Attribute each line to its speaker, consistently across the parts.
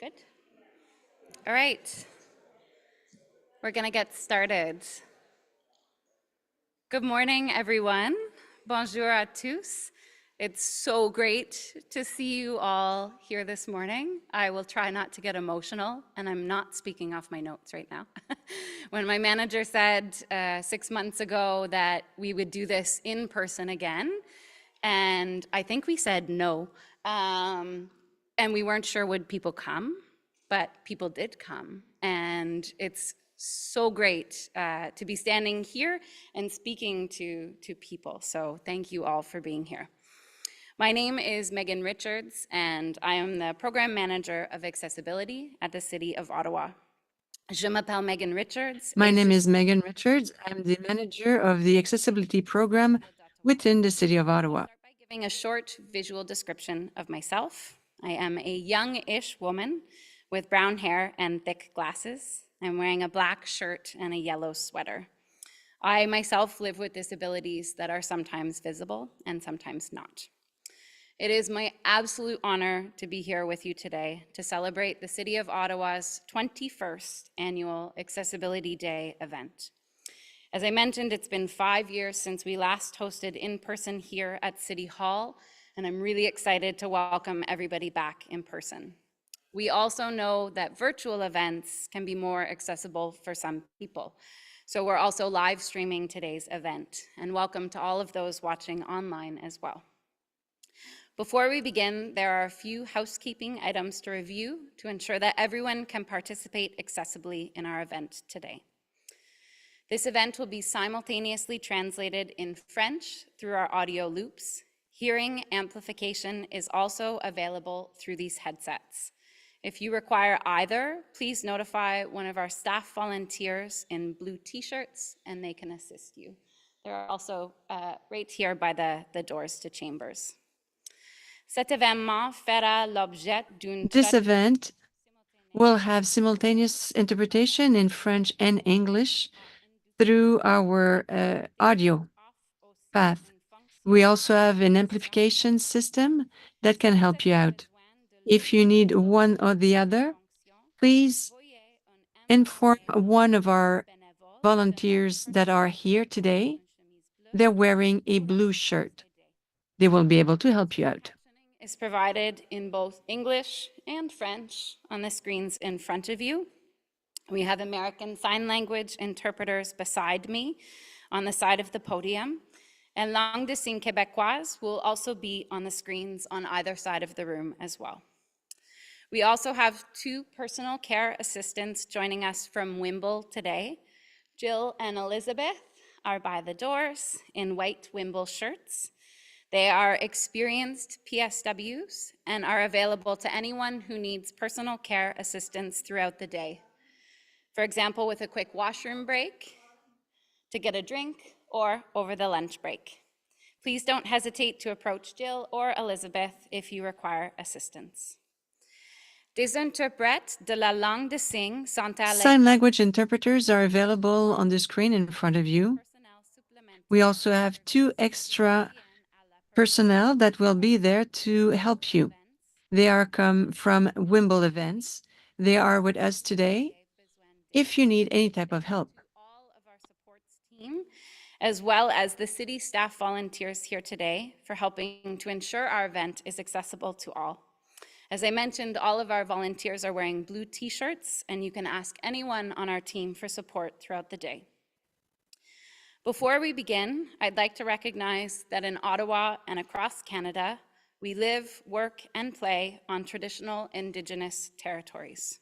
Speaker 1: Good. All right. We're going to get started. Good morning, everyone. Bonjour à tous. It's so great to see you all here this morning. I will try not to get emotional, and I'm not speaking off my notes right now. When my manager said 6 months ago that we would do this in person again, and I think we said no, and we weren't sure would people come, but people did come, and it's so great to be standing here and speaking to people. So thank you all for being here. My name is Megan Richards, and I am the Program Manager of Accessibility at the City of Ottawa. Je m'appelle Megan Richards.
Speaker 2: My name is Megan Richards. I'm the manager of the Accessibility Program within the City of Ottawa.
Speaker 1: I'll start by giving a short visual description of myself. I am a young-ish woman with brown hair and thick glasses. I'm wearing a black shirt and a yellow sweater. I myself live with disabilities that are sometimes visible and sometimes not. It is my absolute honor to be here with you today to celebrate the City of Ottawa's 21st annual Accessibility Day event. As I mentioned, it's been 5 years since we last hosted in person here at City Hall, and I'm really excited to welcome everybody back in person. We also know that virtual events can be more accessible for some people. So we're also live streaming today's event, and welcome to all of those watching online as well. Before we begin, there are a few housekeeping items to review to ensure that everyone can participate accessibly in our event today. This event will be simultaneously translated in French through our audio loops. Hearing amplification is also available through these headsets. If you require either, please notify one of our staff volunteers in blue t-shirts and they can assist you. They're also right here by the doors to chambers. Cet événement fera l'objet d'une
Speaker 2: This event will have simultaneous interpretation in French and English through our audio path. We also have an amplification system that can help you out. If you need one or the other, please inform one of our volunteers that are here today. They're wearing a blue shirt. They will be able to help you out.
Speaker 1: Is provided in both English and French on the screens in front of you. We have American Sign Language interpreters beside me on the side of the podium, and Langue de Signes Québécoise will also be on the screens on either side of the room as well. We also have two personal care assistants joining us from Wimble today. Jill and Elizabeth are by the doors in white Wimble shirts. They are experienced PSWs and are available to anyone who needs personal care assistance throughout the day. For example, with a quick washroom break, to get a drink, or over the lunch break. Please don't hesitate to approach Jill or Elizabeth if you require assistance. Des interprètes de la langue de signes sont à
Speaker 2: Sign language interpreters are available on the screen in front of you. We also have two extra personnel that will be there to help you. They are come from Wimble events. They are with us today if you need any type of help.
Speaker 1: All of our support team, as well as the city staff volunteers here today for helping to ensure our event is accessible to all. As I mentioned, all of our volunteers are wearing blue t-shirts, and you can ask anyone on our team for support throughout the day. Before we begin, I'd like to recognize that in Ottawa and across Canada, we live, work, and play on traditional Indigenous territories.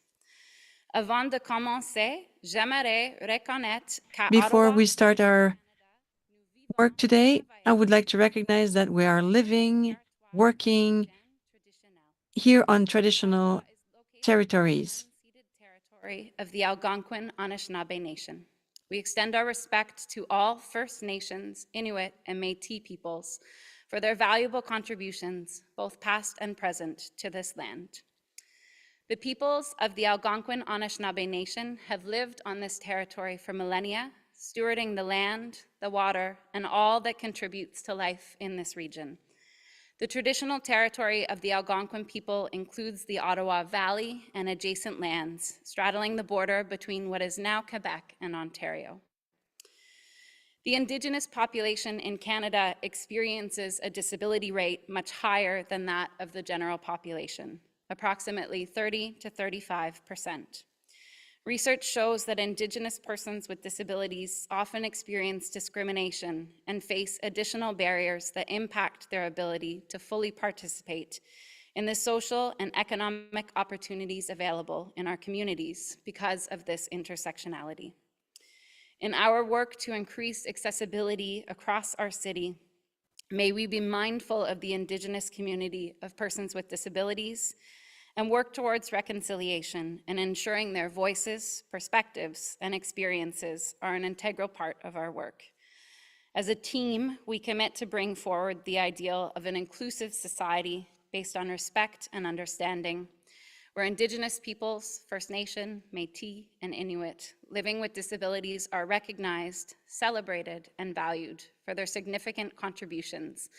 Speaker 1: Avant de commencer, j'aimerais reconnaître qu'à
Speaker 2: Before
Speaker 1: Ottawa,
Speaker 2: we start our work today, I would like to recognize that we are living, working here on traditional territories.
Speaker 1: Territory of the Algonquin Anishinaabe Nation. We extend our respect to all First Nations, Inuit, and Métis peoples for their valuable contributions, both past and present, to this land. The peoples of the Algonquin Anishinaabe Nation have lived on this territory for millennia, stewarding the land, the water, and all that contributes to life in this region. The traditional territory of the Algonquin people includes the Ottawa Valley and adjacent lands, straddling the border between what is now Quebec and Ontario. The Indigenous population in Canada experiences a disability rate much higher than that of the general population, approximately 30 to 35%. Research shows that Indigenous persons with disabilities often experience discrimination and face additional barriers that impact their ability to fully participate in the social and economic opportunities available in our communities because of this intersectionality. In our work to increase accessibility across our city, may we be mindful of the Indigenous community of persons with disabilities and work towards reconciliation and ensuring their voices, perspectives, and experiences are an integral part of our work. As a team, we commit to bring forward the ideal of an inclusive society based on respect and understanding, where Indigenous peoples, First Nation, Métis, and Inuit living with disabilities are recognized, celebrated, and valued for their significant contributions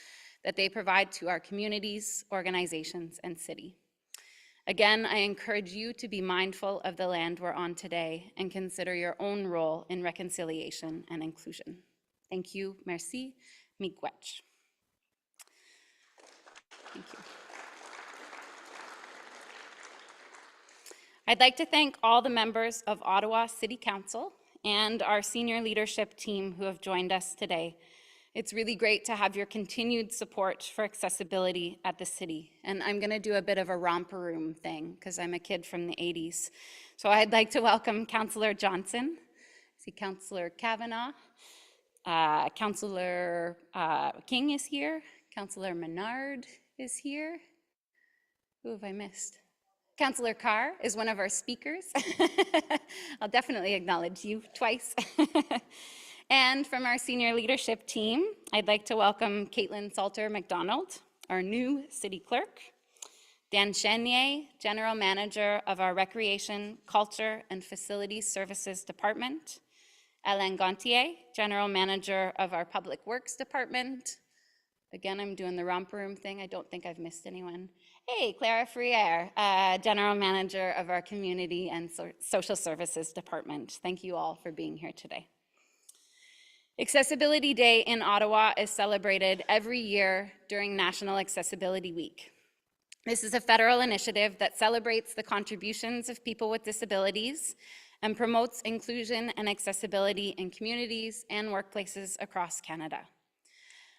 Speaker 1: that they provide to our communities, organizations, and city. Again, I encourage you to be mindful of the land we're on today and consider your own role in reconciliation and inclusion. Thank you. Merci. Miigwech. Thank you. I'd like to thank all the members of Ottawa City Council and our senior leadership team who have joined us today. It's really great to have your continued support for accessibility at the city. And I'm going to do a bit of a romper room thing because I'm a kid from the 80s. So I'd like to welcome Councillor Johnson, see Councillor Kavanaugh, Councillor King is here, Councillor Menard is here. Who have I missed? Councillor Carr is one of our speakers. I'll definitely acknowledge you twice. And from our senior leadership team, I'd like to welcome Caitlin Salter-McDonald, our new city clerk, Dan Chenier, General Manager of our Recreation, Culture, and Facilities Services Department, Alain Gontier, General Manager of our Public Works Department. Again, I'm doing the romper room thing. I don't think I've missed anyone. Hey, Clara Friere, General Manager of our Community and Social Services Department. Thank you all for being here today. Accessibility Day in Ottawa is celebrated every year during National Accessibility Week. This is a federal initiative that celebrates the contributions of people with disabilities and promotes inclusion and accessibility in communities and workplaces across Canada.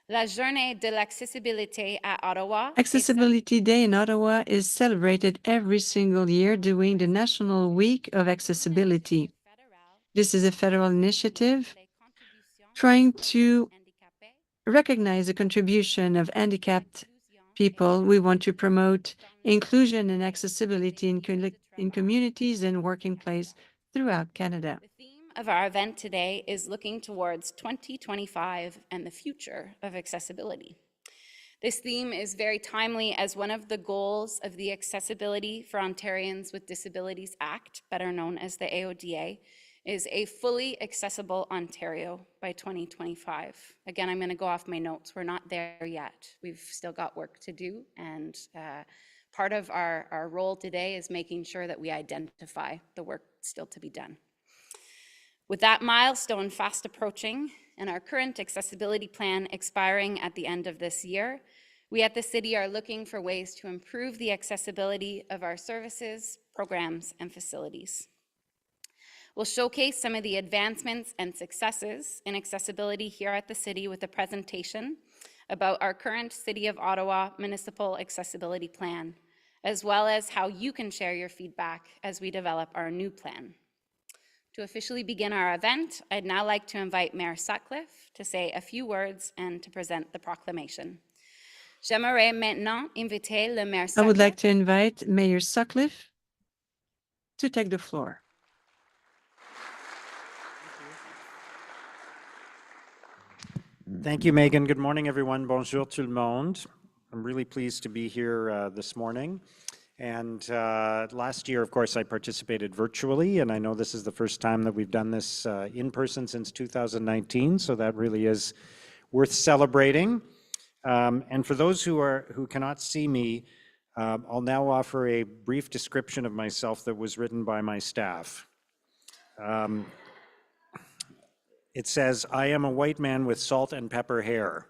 Speaker 1: La Journée de l'Accessibilité à Ottawa.
Speaker 2: Accessibility Day in Ottawa is celebrated every single year during the National Week of Accessibility. This is a federal initiative trying to recognize the contribution of handicapped people. We want to promote inclusion and accessibility in communities and working places throughout Canada.
Speaker 1: The theme of our event today is looking towards 2025 and the future of accessibility. This theme is very timely as one of the goals of the Accessibility for Ontarians with Disabilities Act, better known as the AODA, is a fully accessible Ontario by 2025. Again, I'm going to go off my notes. We're not there yet. We've still got work to do, and part of our role today is making sure that we identify the work still to be done. With that milestone fast approaching and our current accessibility plan expiring at the end of this year, we at the city are looking for ways to improve the accessibility of our services, programs, and facilities. We'll showcase some of the advancements and successes in accessibility here at the city with a presentation about our current City of Ottawa Municipal Accessibility Plan, as well as how you can share your feedback as we develop our new plan. To officially begin our event, I'd now like to invite Mayor Sutcliffe to say a few words and to present the proclamation. J'aimerais maintenant inviter le Maire Sutcliffe.
Speaker 2: I would like to invite Mayor Sutcliffe to take the floor.
Speaker 3: Thank you, Megan. Good morning, everyone. Bonjour tout le monde. I'm really pleased to be here this morning. And last year, of course, I participated virtually, and I know this is the first time that we've done this in person since 2019, so that really is worth celebrating. And for those who cannot see me, I'll now offer a brief description of myself that was written by my staff. It says, I am a white man with salt and pepper hair,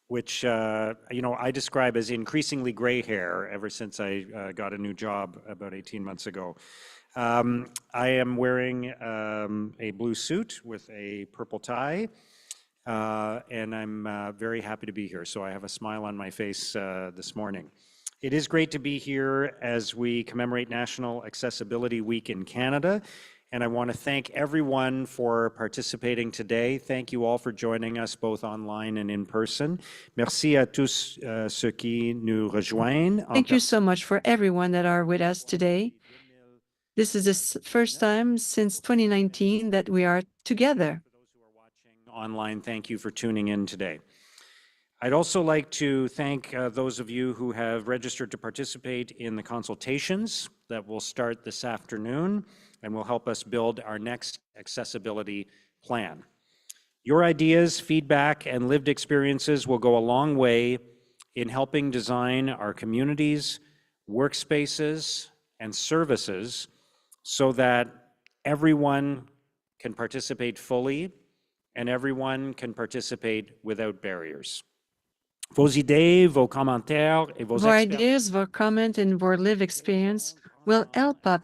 Speaker 3: which, I describe as increasingly gray hair ever since I got a new job about 18 months ago. I am wearing a blue suit with a purple tie, and I'm very happy to be here. So I have a smile on my face this morning. It is great to be here as we commemorate National Accessibility Week in Canada. And I want to thank everyone for participating today. Thank you all for joining us both online and in person. Merci à tous ceux qui nous rejoignent.
Speaker 2: Thank you so much for everyone that are with us today. This is the first time since 2019 that we are together.
Speaker 3: For those who are watching online, thank you for tuning in today. I'd also like to thank those of you who have registered to participate in the consultations that will start this afternoon and will help us build our next accessibility plan. Your ideas, feedback, and lived experiences will go a long way in helping design our communities, workspaces, and services so that everyone can participate fully and everyone can participate without barriers. Vos idées, vos commentaires et vos
Speaker 2: Vos ideas, vos comments, and vos lived experience will help us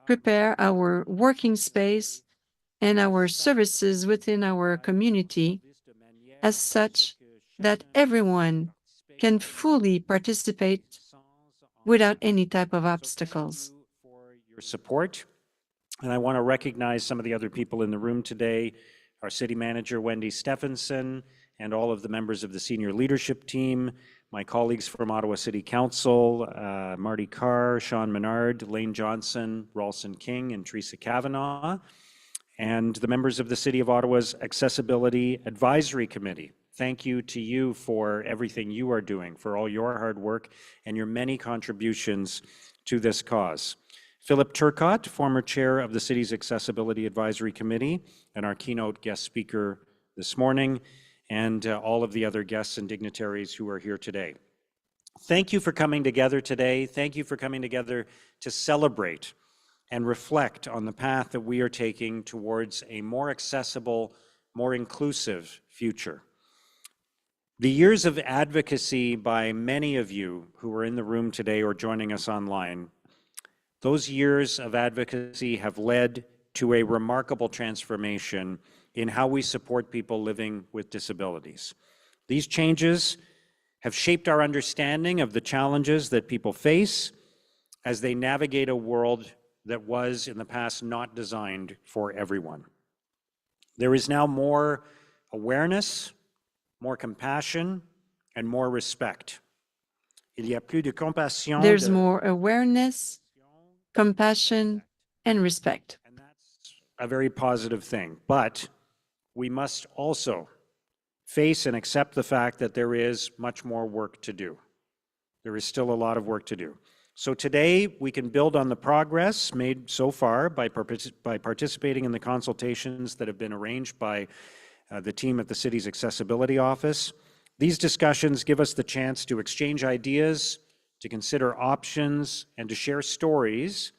Speaker 2: prepare our working space and our services within our community as such that everyone can fully participate without any type of obstacles.
Speaker 3: For your support, and I want to recognize some of the other people in the room today, our city manager, Wendy Stephenson, and all of the members of the senior leadership team, my colleagues from Ottawa City Council, Marty Carr, Sean Menard, Lane Johnson, Ralston King, and Teresa Kavanaugh, and the members of the City of Ottawa's Accessibility Advisory Committee. Thank you to you for everything you are doing, for all your hard work and your many contributions to this cause. Philip Turcott, former chair of the city's Accessibility Advisory Committee, and our keynote guest speaker this morning, and all of the other guests and dignitaries who are here today. Thank you for coming together today. Thank you for coming together to celebrate and reflect on the path that we are taking towards a more accessible, more inclusive future. The years of advocacy by many of you who are in the room today or joining us online, those years of advocacy have led to a remarkable transformation in how we support people living with disabilities. These changes have shaped our understanding of the challenges that people face as they navigate a world that was in the past not designed for everyone. There is now more awareness, more compassion, and more respect. Il y a plus de compassion.
Speaker 2: There's more awareness, compassion, and respect.
Speaker 3: And that's a very positive thing. But we must also face and accept the fact that there is much more work to do. There is still a lot of work to do. So today, we can build on the progress made so far by participating in the consultations that have been arranged by the team at the city's Accessibility Office. These discussions give us the chance to exchange ideas, to consider options, and to share stories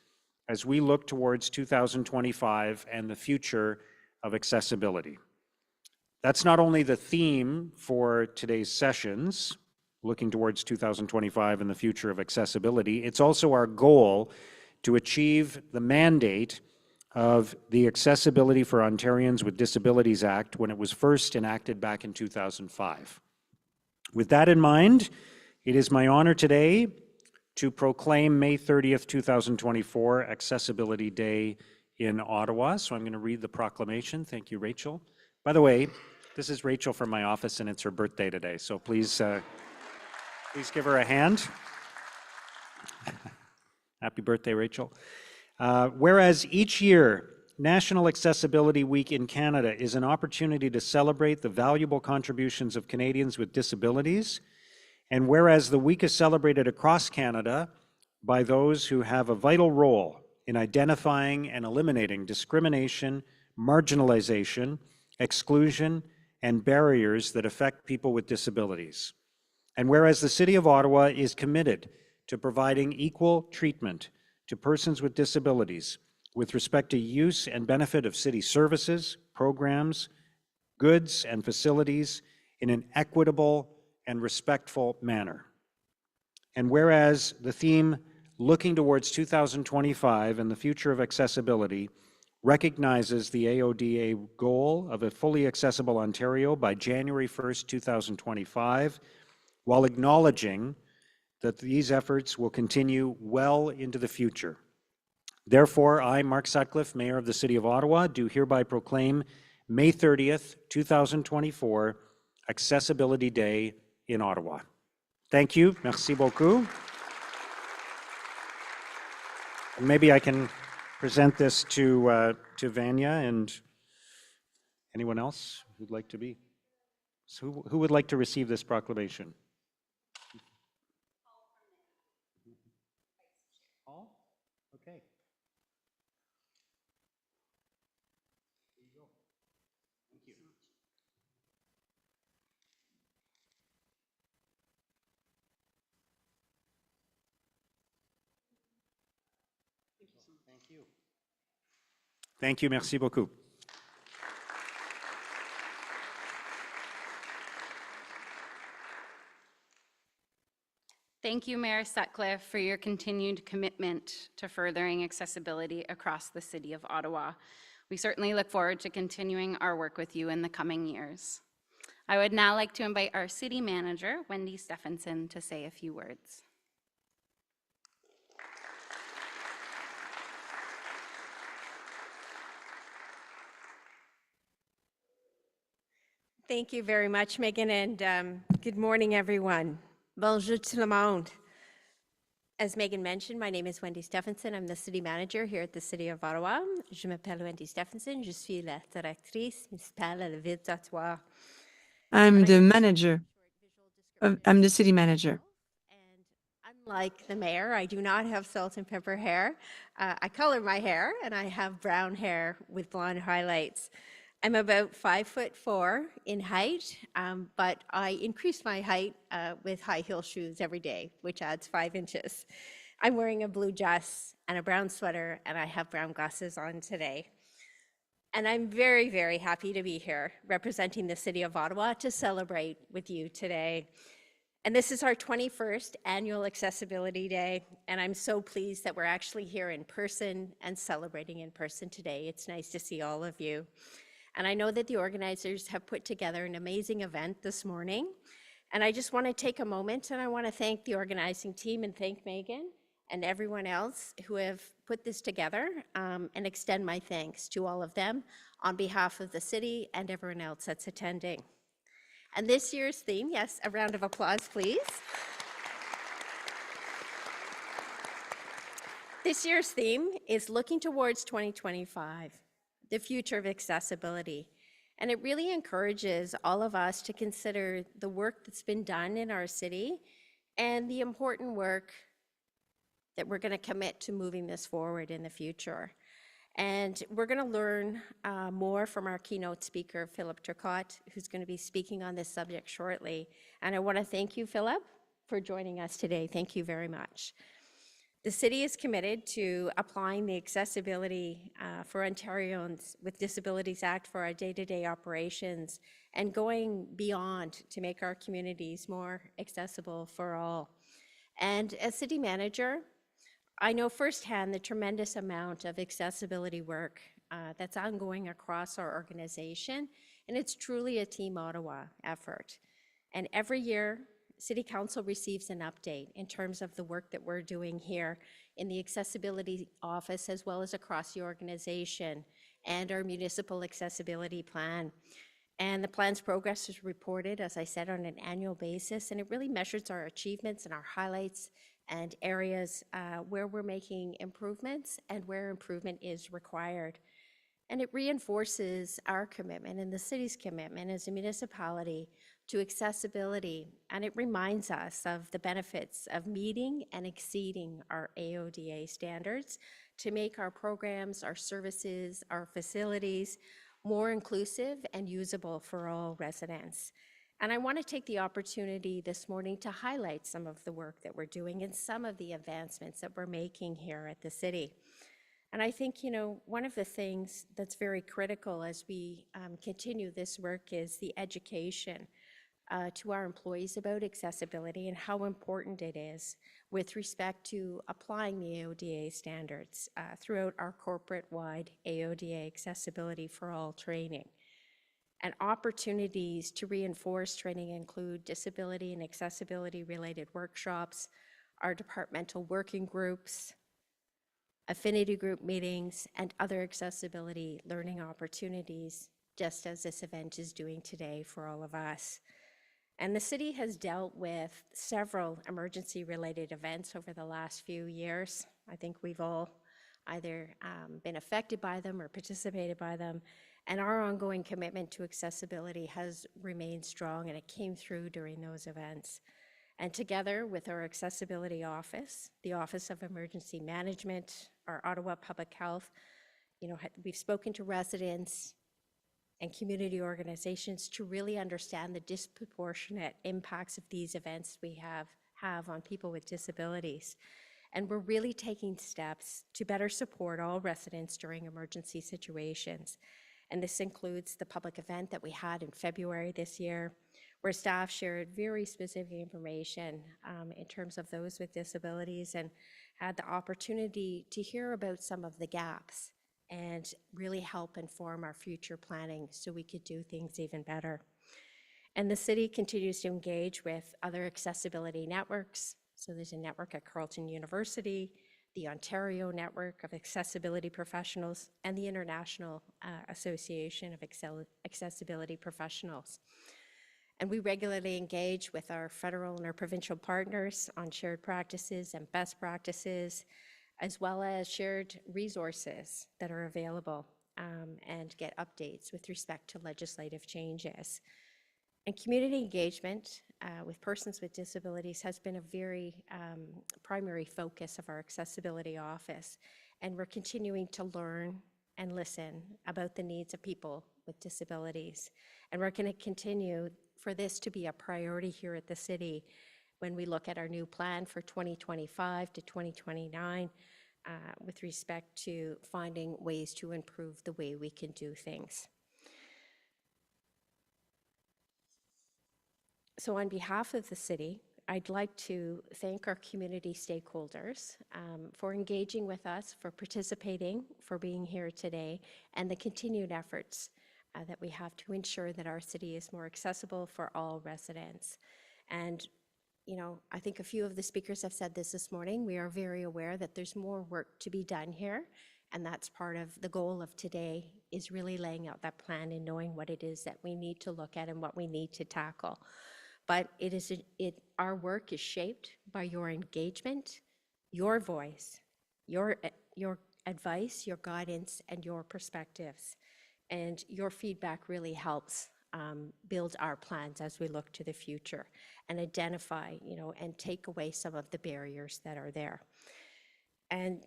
Speaker 3: as we look towards 2025 and the future of accessibility. That's not only the theme for today's sessions, looking towards 2025 and the future of accessibility, it's also our goal to achieve the mandate of the Accessibility for Ontarians with Disabilities Act when it was first enacted back in 2005. With that in mind, it is my honor today to proclaim May 30th, 2024 Accessibility Day in Ottawa. So I'm going to read the proclamation. Thank you, Rachel. By the way, this is Rachel from my office, and it's her birthday today. So please give her a hand. Happy birthday, Rachel. Whereas each year, National Accessibility Week in Canada is an opportunity to celebrate the valuable contributions of Canadians with disabilities, and whereas the week is celebrated across Canada by those who have a vital role in identifying and eliminating discrimination, marginalization, exclusion, and barriers that affect people with disabilities. And whereas the City of Ottawa is committed to providing equal treatment to persons with disabilities with respect to use and benefit of city services, programs, goods, and facilities in an equitable and respectful manner. And whereas the theme, Looking Towards 2025 and the Future of Accessibility, recognizes the AODA goal of a fully accessible Ontario by January 1st, 2025, while acknowledging that these efforts will continue well into the future. Therefore, I, Mark Sutcliffe, Mayor of the City of Ottawa, do hereby proclaim May 30th, 2024, Accessibility Day in Ottawa. Thank you. Merci beaucoup. And maybe I can present this to Vanya and anyone else who'd like to be. So who would like to receive this proclamation? Paul? Okay. Here you go. Thank you. Thank you. Thank you. Merci beaucoup.
Speaker 1: Thank you, Mayor Sutcliffe, for your continued commitment to furthering accessibility across the City of Ottawa. We certainly look forward to continuing our work with you in the coming years. I would now like to invite our City Manager, Wendy Stephenson, to say a few words.
Speaker 4: Thank you very much, Megan, and good morning, everyone. Bonjour tout le monde. As Megan mentioned, my name is Wendy Stephenson. I'm the City Manager here at the City of Ottawa. Je m'appelle Wendy Stephenson. Je suis la directrice municipale à la ville d'Ottawa.
Speaker 2: I'm the manager. I'm the city manager.
Speaker 4: And unlike the mayor, I do not have salt and pepper hair. I color my hair, and I have brown hair with blonde highlights. I'm about 5'4" in height, but I increase my height with high heel shoes every day, which adds 5 inches. I'm wearing a blue dress and a brown sweater, and I have brown glasses on today. And I'm very, very happy to be here representing the City of Ottawa to celebrate with you today. And this is our 21st annual Accessibility Day, and I'm so pleased that we're actually here in person and celebrating in person today. It's nice to see all of you. And I know that the organizers have put together an amazing event this morning. And I just want to take a moment and I want to thank the organizing team and thank Megan and everyone else who have put this together and extend my thanks to all of them on behalf of the city and everyone else that's attending. And this year's theme, yes, a round of applause, please. This year's theme is Looking Towards 2025. The future of accessibility. And it really encourages all of us to consider the work that's been done in our city and the important work that we're going to commit to moving this forward in the future. And we're going to learn more from our keynote speaker, Philip Turcotte, who's going to be speaking on this subject shortly. And I want to thank you, Philip, for joining us today. Thank you very much. The city is committed to applying the Accessibility for Ontarians with Disabilities Act for our day-to-day operations and going beyond to make our communities more accessible for all. And as city manager, I know firsthand the tremendous amount of accessibility work that's ongoing across our organization, and it's truly a Team Ottawa effort. And every year, City Council receives an update in terms of the work that we're doing here in the Accessibility Office as well as across the organization and our Municipal Accessibility Plan. And the plan's progress is reported, as I said, on an annual basis, and it really measures our achievements and our highlights and areas where we're making improvements and where improvement is required. And it reinforces our commitment and the city's commitment as a municipality to accessibility, and it reminds us of the benefits of meeting and exceeding our AODA standards to make our programs, our services, our facilities more inclusive and usable for all residents. And I want to take the opportunity this morning to highlight some of the work that we're doing and some of the advancements that we're making here at the city. And I think, one of the things that's very critical as we continue this work is the education to our employees about accessibility and how important it is with respect to applying the AODA standards throughout our corporate-wide AODA Accessibility for All training. And opportunities to reinforce training include disability and accessibility-related workshops, our departmental working groups, affinity group meetings, and other accessibility learning opportunities, just as this event is doing today for all of us. And the city has dealt with several emergency-related events over the last few years. I think we've all either been affected by them or participated by them. And our ongoing commitment to accessibility has remained strong, and it came through during those events. And together with our Accessibility Office, the Office of Emergency Management, our Ottawa Public Health, we've spoken to residents and community organizations to really understand the disproportionate impacts of these events we have on people with disabilities. And we're really taking steps to better support all residents during emergency situations. And this includes the public event that we had in February this year, where staff shared very specific information in terms of those with disabilities and had the opportunity to hear about some of the gaps and really help inform our future planning so we could do things even better. And the city continues to engage with other accessibility networks. So there's a network at Carleton University, the Ontario Network of Accessibility Professionals, and the International Association of Accessibility Professionals. And we regularly engage with our federal and our provincial partners on shared practices and best practices, as well as shared resources that are available and get updates with respect to legislative changes. And community engagement with persons with disabilities has been a very primary focus of our Accessibility Office. And we're continuing to learn and listen about the needs of people with disabilities. And we're going to continue for this to be a priority here at the city when we look at our new plan for 2025 to 2029 with respect to finding ways to improve the way we can do things. So on behalf of the city, I'd like to thank our community stakeholders for engaging with us, for participating, for being here today, and the continued efforts that we have to ensure that our city is more accessible for all residents. And I think a few of the speakers have said this morning. We are very aware that there's more work to be done here, and that's part of the goal of today, is really laying out that plan and knowing what it is that we need to look at and what we need to tackle. But our work is shaped by your engagement, your voice, your advice, your guidance, and your perspectives. And your feedback really helps build our plans as we look to the future and identify, and take away some of the barriers that are there. And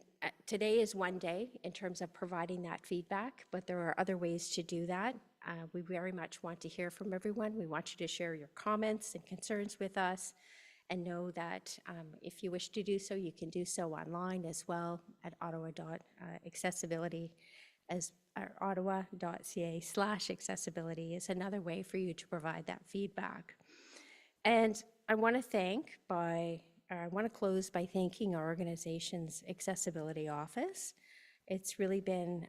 Speaker 4: today is one day in terms of providing that feedback, but there are other ways to do that. We very much want to hear from everyone. We want you to share your comments and concerns with us, and know that if you wish to do so, you can do so online as well at ottawa.accessibility, as ottawa.ca/accessibility is another way for you to provide that feedback. And I want to close by thanking our organization's Accessibility Office. It's really been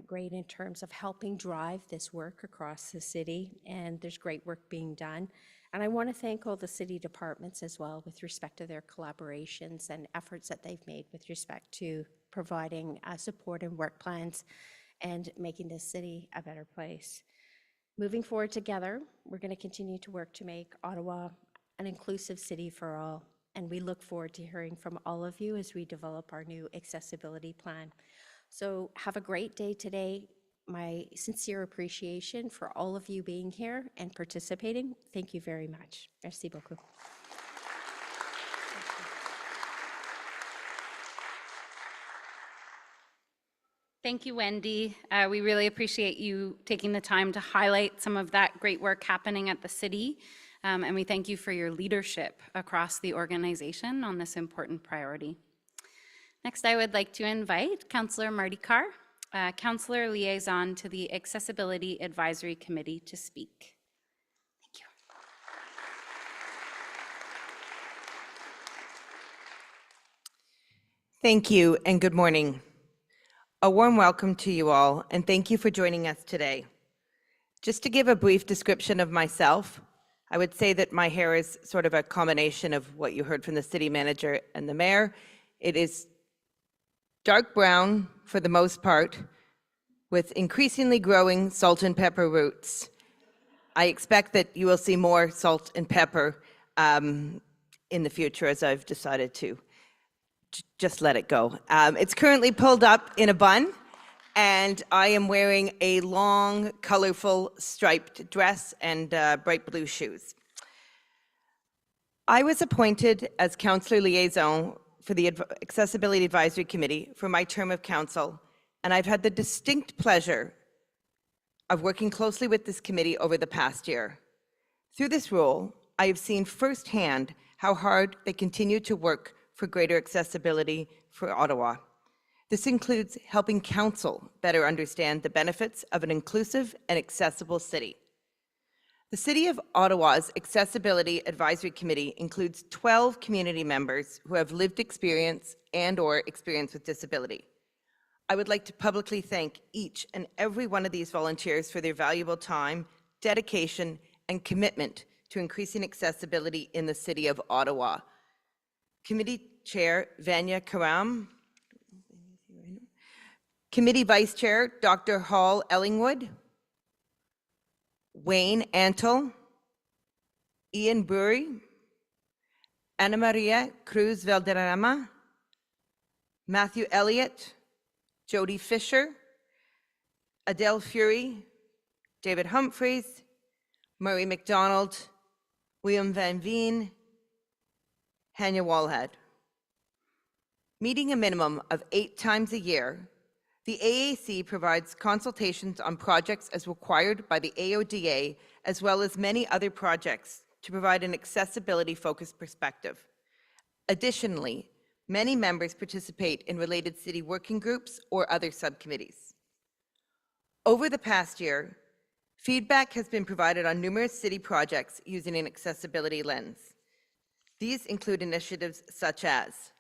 Speaker 4: great in terms of helping drive this work across the city, and there's great work being done. And I want to thank all the city departments as well with respect to their collaborations and efforts that they've made with respect to providing support and work plans and making this city a better place. Moving forward together, we're going to continue to work to make Ottawa an inclusive city for all. And we look forward to hearing from all of you as we develop our new accessibility plan. So have a great day today. My sincere appreciation for all of you being here and participating. Thank you very much. Merci beaucoup.
Speaker 1: Thank you, Wendy. We really appreciate you taking the time to highlight some of that great work happening at the city. And we thank you for your leadership across the organization on this important priority. Next, I would like to invite Councillor Marty Carr, Councillor Liaison to the Accessibility Advisory Committee, to speak. Thank you.
Speaker 5: Thank you and good morning. A warm welcome to you all, and thank you for joining us today. Just to give a brief description of myself, I would say that my hair is sort of a combination of what you heard from the city manager and the mayor. It is dark brown for the most part, with increasingly growing salt and pepper roots. I expect that you will see more salt and pepper in the future, as I've decided to just let it go. It's currently pulled up in a bun, and I am wearing a long, colorful, striped dress and bright blue shoes. I was appointed as Councillor Liaison for the Accessibility Advisory Committee for my term of council, and I've had the distinct pleasure of working closely with this committee over the past year. Through this role, I have seen firsthand how hard they continue to work for greater accessibility for Ottawa. This includes helping council better understand the benefits of an inclusive and accessible city. The City of Ottawa's Accessibility Advisory Committee includes 12 community members who have lived experience and/or experience with disability. I would like to publicly thank each and every one of these volunteers for their valuable time, dedication, and commitment to increasing accessibility in the City of Ottawa. Committee Chair Vanya Karam, Committee Vice Chair Dr. Hall Ellingwood, Wayne Antle, Ian Bury, Ana Maria Cruz Valderrama, Matthew Elliott, Jody Fisher, Adele Fury, David Humphreys, Murray McDonald, William Van Veen, Hanya Walhead. Meeting a minimum of 8 times a year, the AAC provides consultations on projects as required by the AODA, as well as many other projects to provide an accessibility-focused perspective. Additionally, many members participate in related city working groups or other subcommittees. Over the past year, feedback has been provided on numerous city projects using an accessibility lens. These include initiatives such as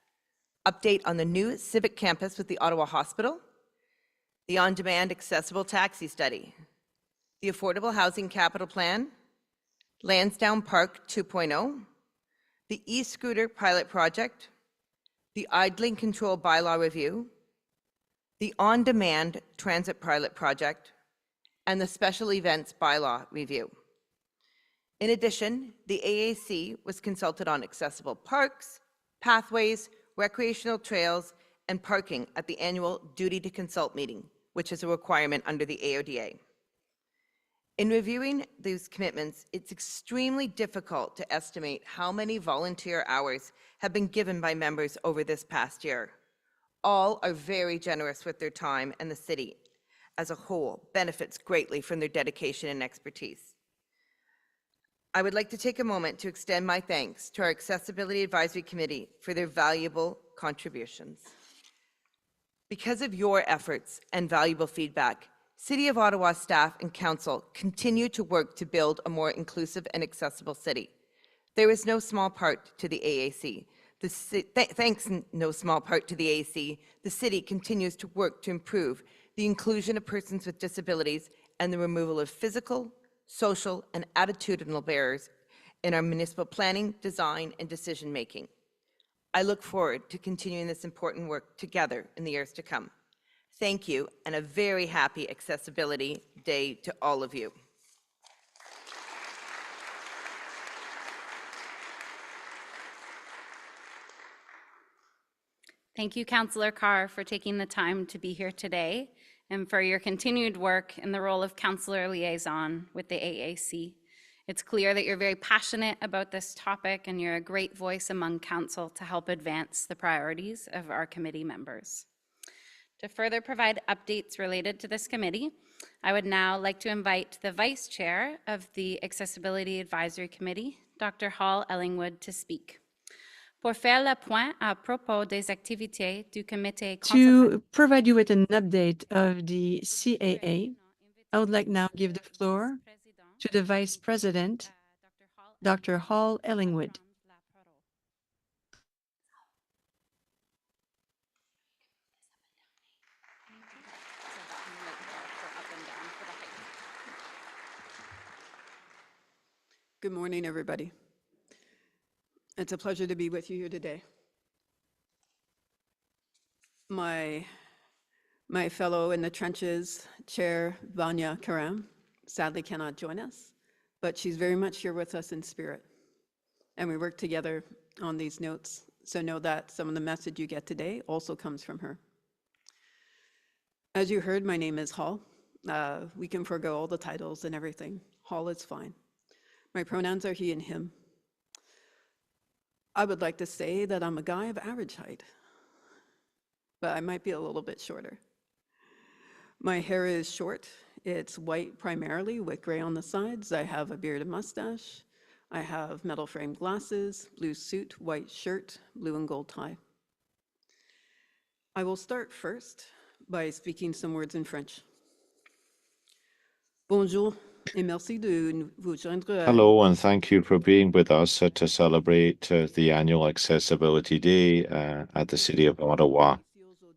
Speaker 5: update on the new civic campus with the Ottawa Hospital, the on-demand accessible taxi study, the Affordable Housing Capital Plan, Lansdowne Park 2.0, the e-scooter pilot project, the idling control bylaw review, the on-demand transit pilot project, and the special events bylaw review. In addition, the AAC was consulted on accessible parks, pathways, recreational trails, and parking at the annual Duty to Consult meeting, which is a requirement under the AODA. In reviewing these commitments, it's extremely difficult to estimate how many volunteer hours have been given by members over this past year. All are very generous with their time, and the city as a whole benefits greatly from their dedication and expertise. I would like to take a moment to extend my thanks to our Accessibility Advisory Committee for their valuable contributions. Because of your efforts and valuable feedback, City of Ottawa staff and council continue to work to build a more inclusive and accessible city. There is no small part to the AAC. Thanks in no small part to the AAC, the city continues to work to improve the inclusion of persons with disabilities and the removal of physical, social, and attitudinal barriers in our municipal planning, design, and decision-making. I look forward to continuing this important work together in the years to come. Thank you, and a very happy Accessibility Day to all of you.
Speaker 1: Thank you, Councillor Carr, for taking the time to be here today and for your continued work in the role of Councillor Liaison with the AAC. It's clear that you're very passionate about this topic and you're a great voice among council to help advance the priorities of our committee members. To further provide updates related to this committee, I would now like to invite the Vice Chair of the Accessibility Advisory Committee, Dr. Hall Ellingwood, to speak. Pour faire le point à propos des activités du comité
Speaker 2: To provide you with an update of the CAA, I would like now give the floor to the Vice President, Dr. Hall Ellingwood.
Speaker 6: Good morning, everybody. It's a pleasure to be with you here today. My fellow in the trenches, Chair Vanya Karam, sadly cannot join us, but she's very much here with us in spirit. And we work together on these notes, so know that some of the message you get today also comes from her. As you heard, my name is Hall. We can forego all the titles and everything. Hall is fine. My pronouns are he and him. I would like to say that I'm a guy of average height, but I might be a little bit shorter. My hair is short. It's white primarily with gray on the sides. I have a beard and mustache. I have metal framed glasses, blue suit, white shirt, blue and gold tie. I will start first by speaking some words in French. Bonjour.
Speaker 7: Hello, and thank you for being with us to celebrate the annual Accessibility Day at the City of Ottawa.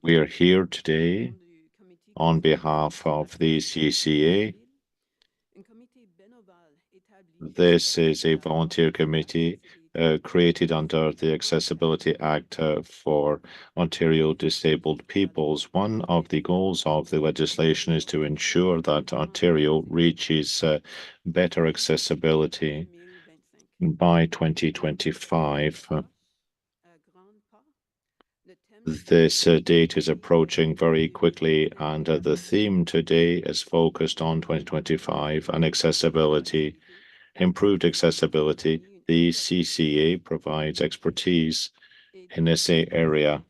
Speaker 7: We are here today on behalf of the CCA. This is a volunteer committee created under the Accessibility Act for Ontario disabled peoples. One of the goals of the legislation is to ensure that Ontario reaches better accessibility by 2025. This date is approaching very quickly, and the theme today is focused on 2025 and accessibility, improved accessibility. The CCA provides expertise in this area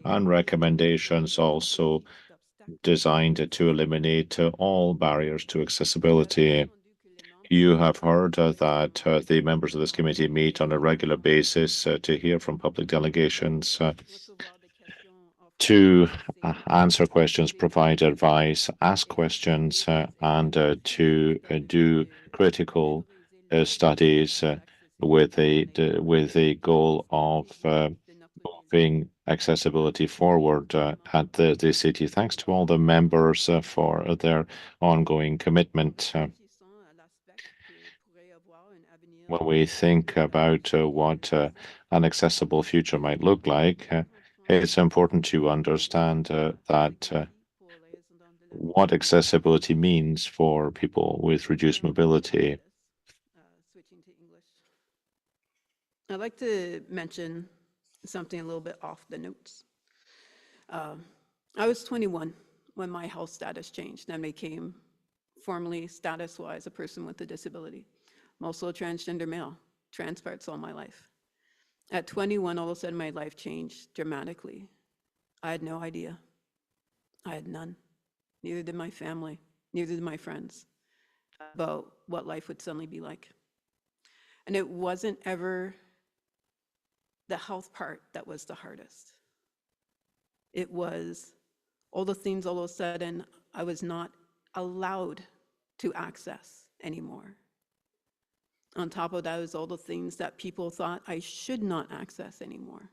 Speaker 7: and recommendations also designed to eliminate all barriers to accessibility. You have heard that the members of this committee meet on a regular basis to hear from public delegations, to answer questions, provide advice, ask questions, and to do critical studies with a goal of moving accessibility forward at the city. Thanks to all the members for their ongoing commitment. When we think about what an accessible future might look like, it's important to understand that what accessibility means for people with reduced mobility.
Speaker 6: Switching to English. I'd like to mention something a little bit off the notes. I was 21 when my health status changed and I became formally status-wise a person with a disability. I'm also a transgender male, trans parts all my life. At 21, all of a sudden my life changed dramatically. I had no idea. I had none. Neither did my family, neither did my friends, about what life would suddenly be like. And it wasn't ever the health part that was the hardest. It was all the things all of a sudden I was not allowed to access anymore. On top of that was all the things that people thought I should not access anymore.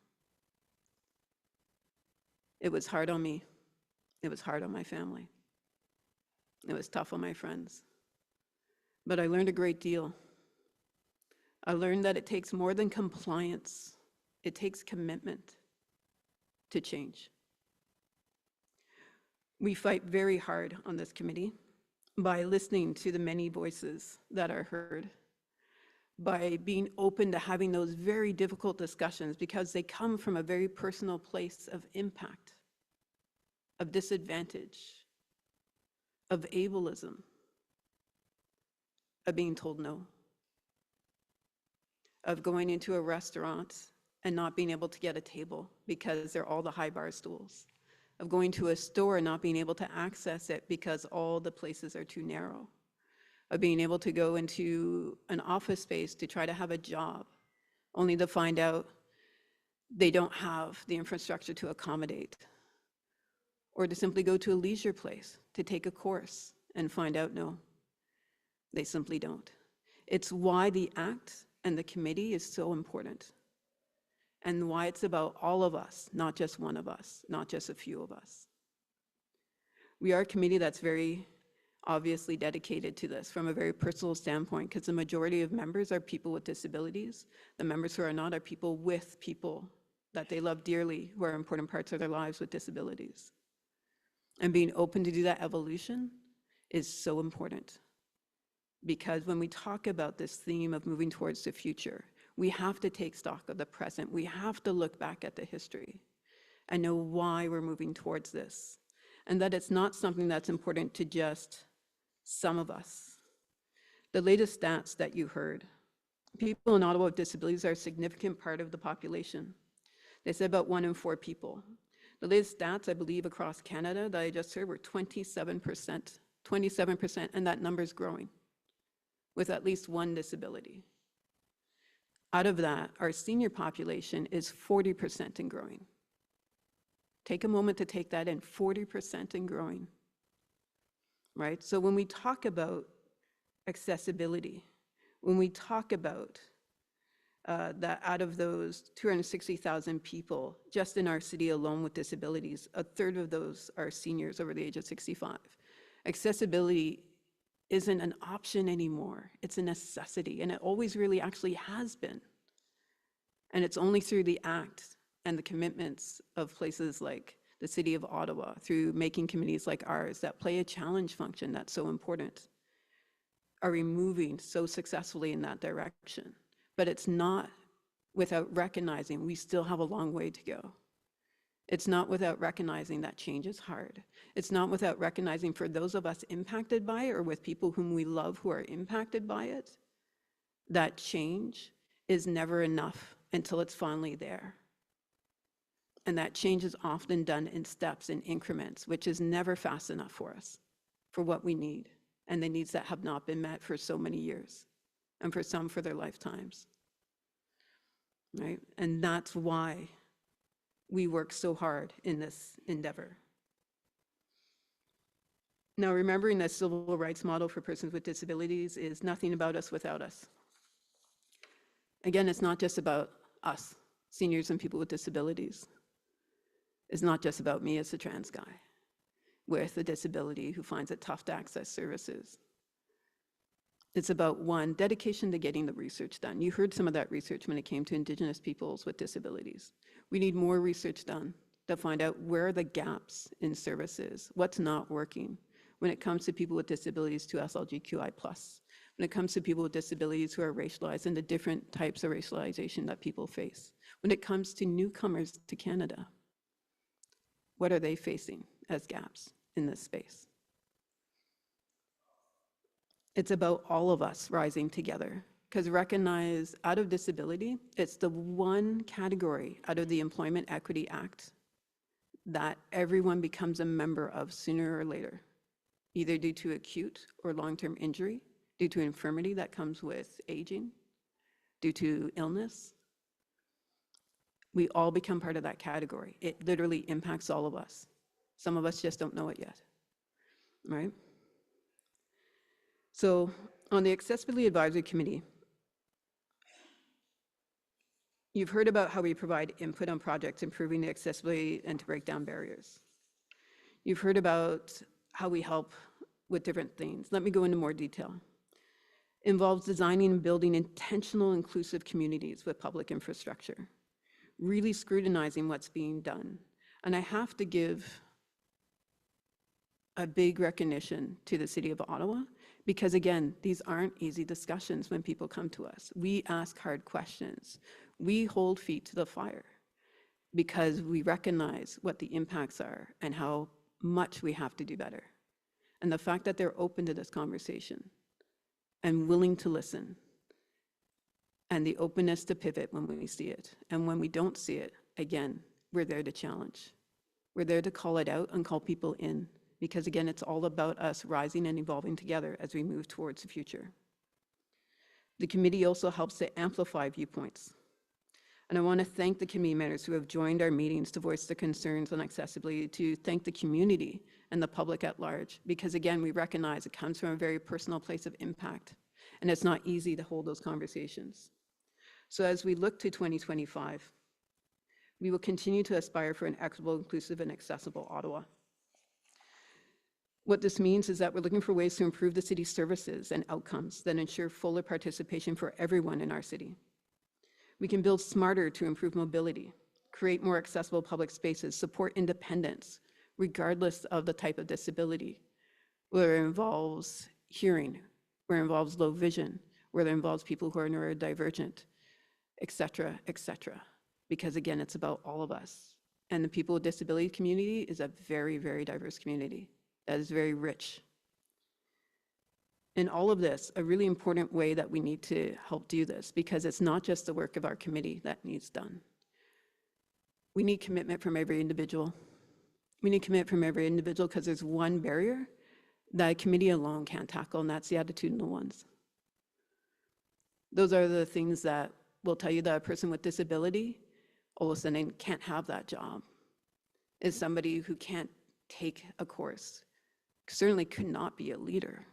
Speaker 6: It was hard on me. It was hard on my family. It was tough on my friends. But I learned a great deal. I learned that it takes more than compliance. It takes commitment to change. We fight very hard on this committee by listening to the many voices that are heard, by being open to having those very difficult discussions because they come from a very personal place of impact, of disadvantage, of ableism, of being told no, of going into a restaurant and not being able to get a table because they're all the high bar stools, of going to a store and not being able to access it because all the places are too narrow, of being able to go into an office space to try to have a job, only to find out they don't have the infrastructure to accommodate, or to simply go to a leisure place to take a course and find out, no, they simply don't. It's why the Act and the committee is so important, and why it's about all of us, not just one of us, not just a few of us. We are a committee that's very obviously dedicated to this from a very personal standpoint, because the majority of members are people with disabilities. The members who are not are people with people that they love dearly, who are important parts of their lives with disabilities. And being open to do that evolution is so important. Because when we talk about this theme of moving towards the future, we have to take stock of the present. We have to look back at the history and know why we're moving towards this. And that it's not something that's important to just some of us. The latest stats that you heard, people in Ottawa with disabilities are a significant part of the population. They said about 1 in 4 people. The latest stats, I believe, across Canada that I just heard were 27%, and that number's growing, with at least one disability. Out of that, our senior population is 40% and growing. Take a moment to take that in, 40% and growing, right? So when we talk about accessibility, when we talk about that out of those 260,000 people, just in our city alone with disabilities, a third of those are seniors over the age of 65. Accessibility isn't an option anymore. It's a necessity, and it always really actually has been. And it's only through the Act and the commitments of places like the City of Ottawa, through making committees like ours that play a challenge function that's so important, are we moving so successfully in that direction. But it's not without recognizing we still have a long way to go. It's not without recognizing that change is hard. It's not without recognizing for those of us impacted by it, or with people whom we love who are impacted by it, that change is never enough until it's finally there. And that change is often done in steps, in increments, which is never fast enough for us, for what we need, and the needs that have not been met for so many years, and for some for their lifetimes, right? And that's why we work so hard in this endeavor. Now, remembering that civil rights model for persons with disabilities is nothing about us without us. Again, it's not just about us, seniors and people with disabilities. It's not just about me as a trans guy with a disability who finds it tough to access services. It's about, one, dedication to getting the research done. You heard some of that research when it came to Indigenous peoples with disabilities. We need more research done to find out where are the gaps in services, what's not working when it comes to people with disabilities to SLGQI+, when it comes to people with disabilities who are racialized and the different types of racialization that people face, when it comes to newcomers to Canada, what are they facing as gaps in this space? It's about all of us rising together, because recognize out of disability, it's the one category out of the Employment Equity Act that everyone becomes a member of sooner or later, either due to acute or long-term injury, due to infirmity that comes with aging, due to illness. We all become part of that category. It literally impacts all of us. Some of us just don't know it yet, right? So on the Accessibility Advisory Committee, you've heard about how we provide input on projects improving the accessibility and to break down barriers. You've heard about how we help with different things. Let me go into more detail. Involves designing and building intentional, inclusive communities with public infrastructure, really scrutinizing what's being done. And I have to give a big recognition to the City of Ottawa, because again, these aren't easy discussions when people come to us. We ask hard questions. We hold feet to the fire because we recognize what the impacts are and how much we have to do better. And the fact that they're open to this conversation and willing to listen, and the openness to pivot when we see it. And when we don't see it, again, we're there to challenge. We're there to call it out and call people in, because again, it's all about us rising and evolving together as we move towards the future. The committee also helps to amplify viewpoints. And I want to thank the committee members who have joined our meetings to voice their concerns on accessibility, to thank the community and the public at large, because again, we recognize it comes from a very personal place of impact, and it's not easy to hold those conversations. So as we look to 2025, we will continue to aspire for an equitable, inclusive, and accessible Ottawa. What this means is that we're looking for ways to improve the city's services and outcomes that ensure fuller participation for everyone in our city. We can build smarter to improve mobility, create more accessible public spaces, support independence, regardless of the type of disability, whether it involves hearing, where it involves low vision, whether it involves people who are neurodivergent, et cetera, because again, it's about all of us. And the people with disability community is a very, very diverse community that is very rich. In all of this, a really important way that we need to help do this, because it's not just the work of our committee that needs done. We need commitment from every individual. We need commitment from every individual because there's one barrier that a committee alone can't tackle, and that's the attitudinal ones. Those are the things that will tell you that a person with disability all of a sudden can't have that job. Is somebody who can't take a course, certainly could not be a leader,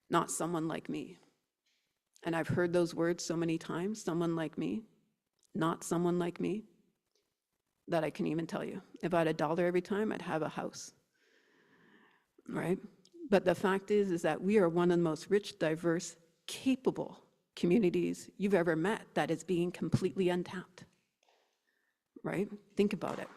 Speaker 6: not someone like me. And I've heard those words so many times, someone like me, not someone like me, that I can even tell you. If I had $1 every time, I'd have a house, right? But the fact is that we are one of the most rich, diverse, capable communities you've ever met that is being completely untapped, right? Think about it.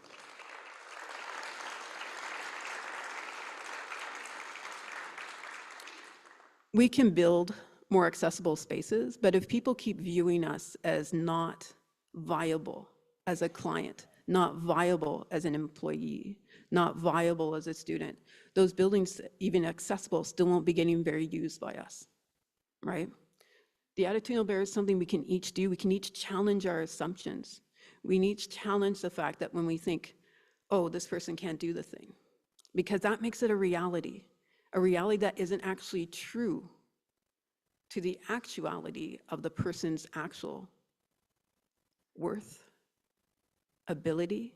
Speaker 6: We can build more accessible spaces, but if people keep viewing us as not viable as a client, not viable as an employee, not viable as a student, those buildings, even accessible, still won't be getting very used by us, right? The attitudinal barrier is something we can each do. We can each challenge our assumptions. We can each challenge the fact that when we think, oh, this person can't do the thing, because that makes it a reality that isn't actually true to the actuality of the person's actual worth, ability,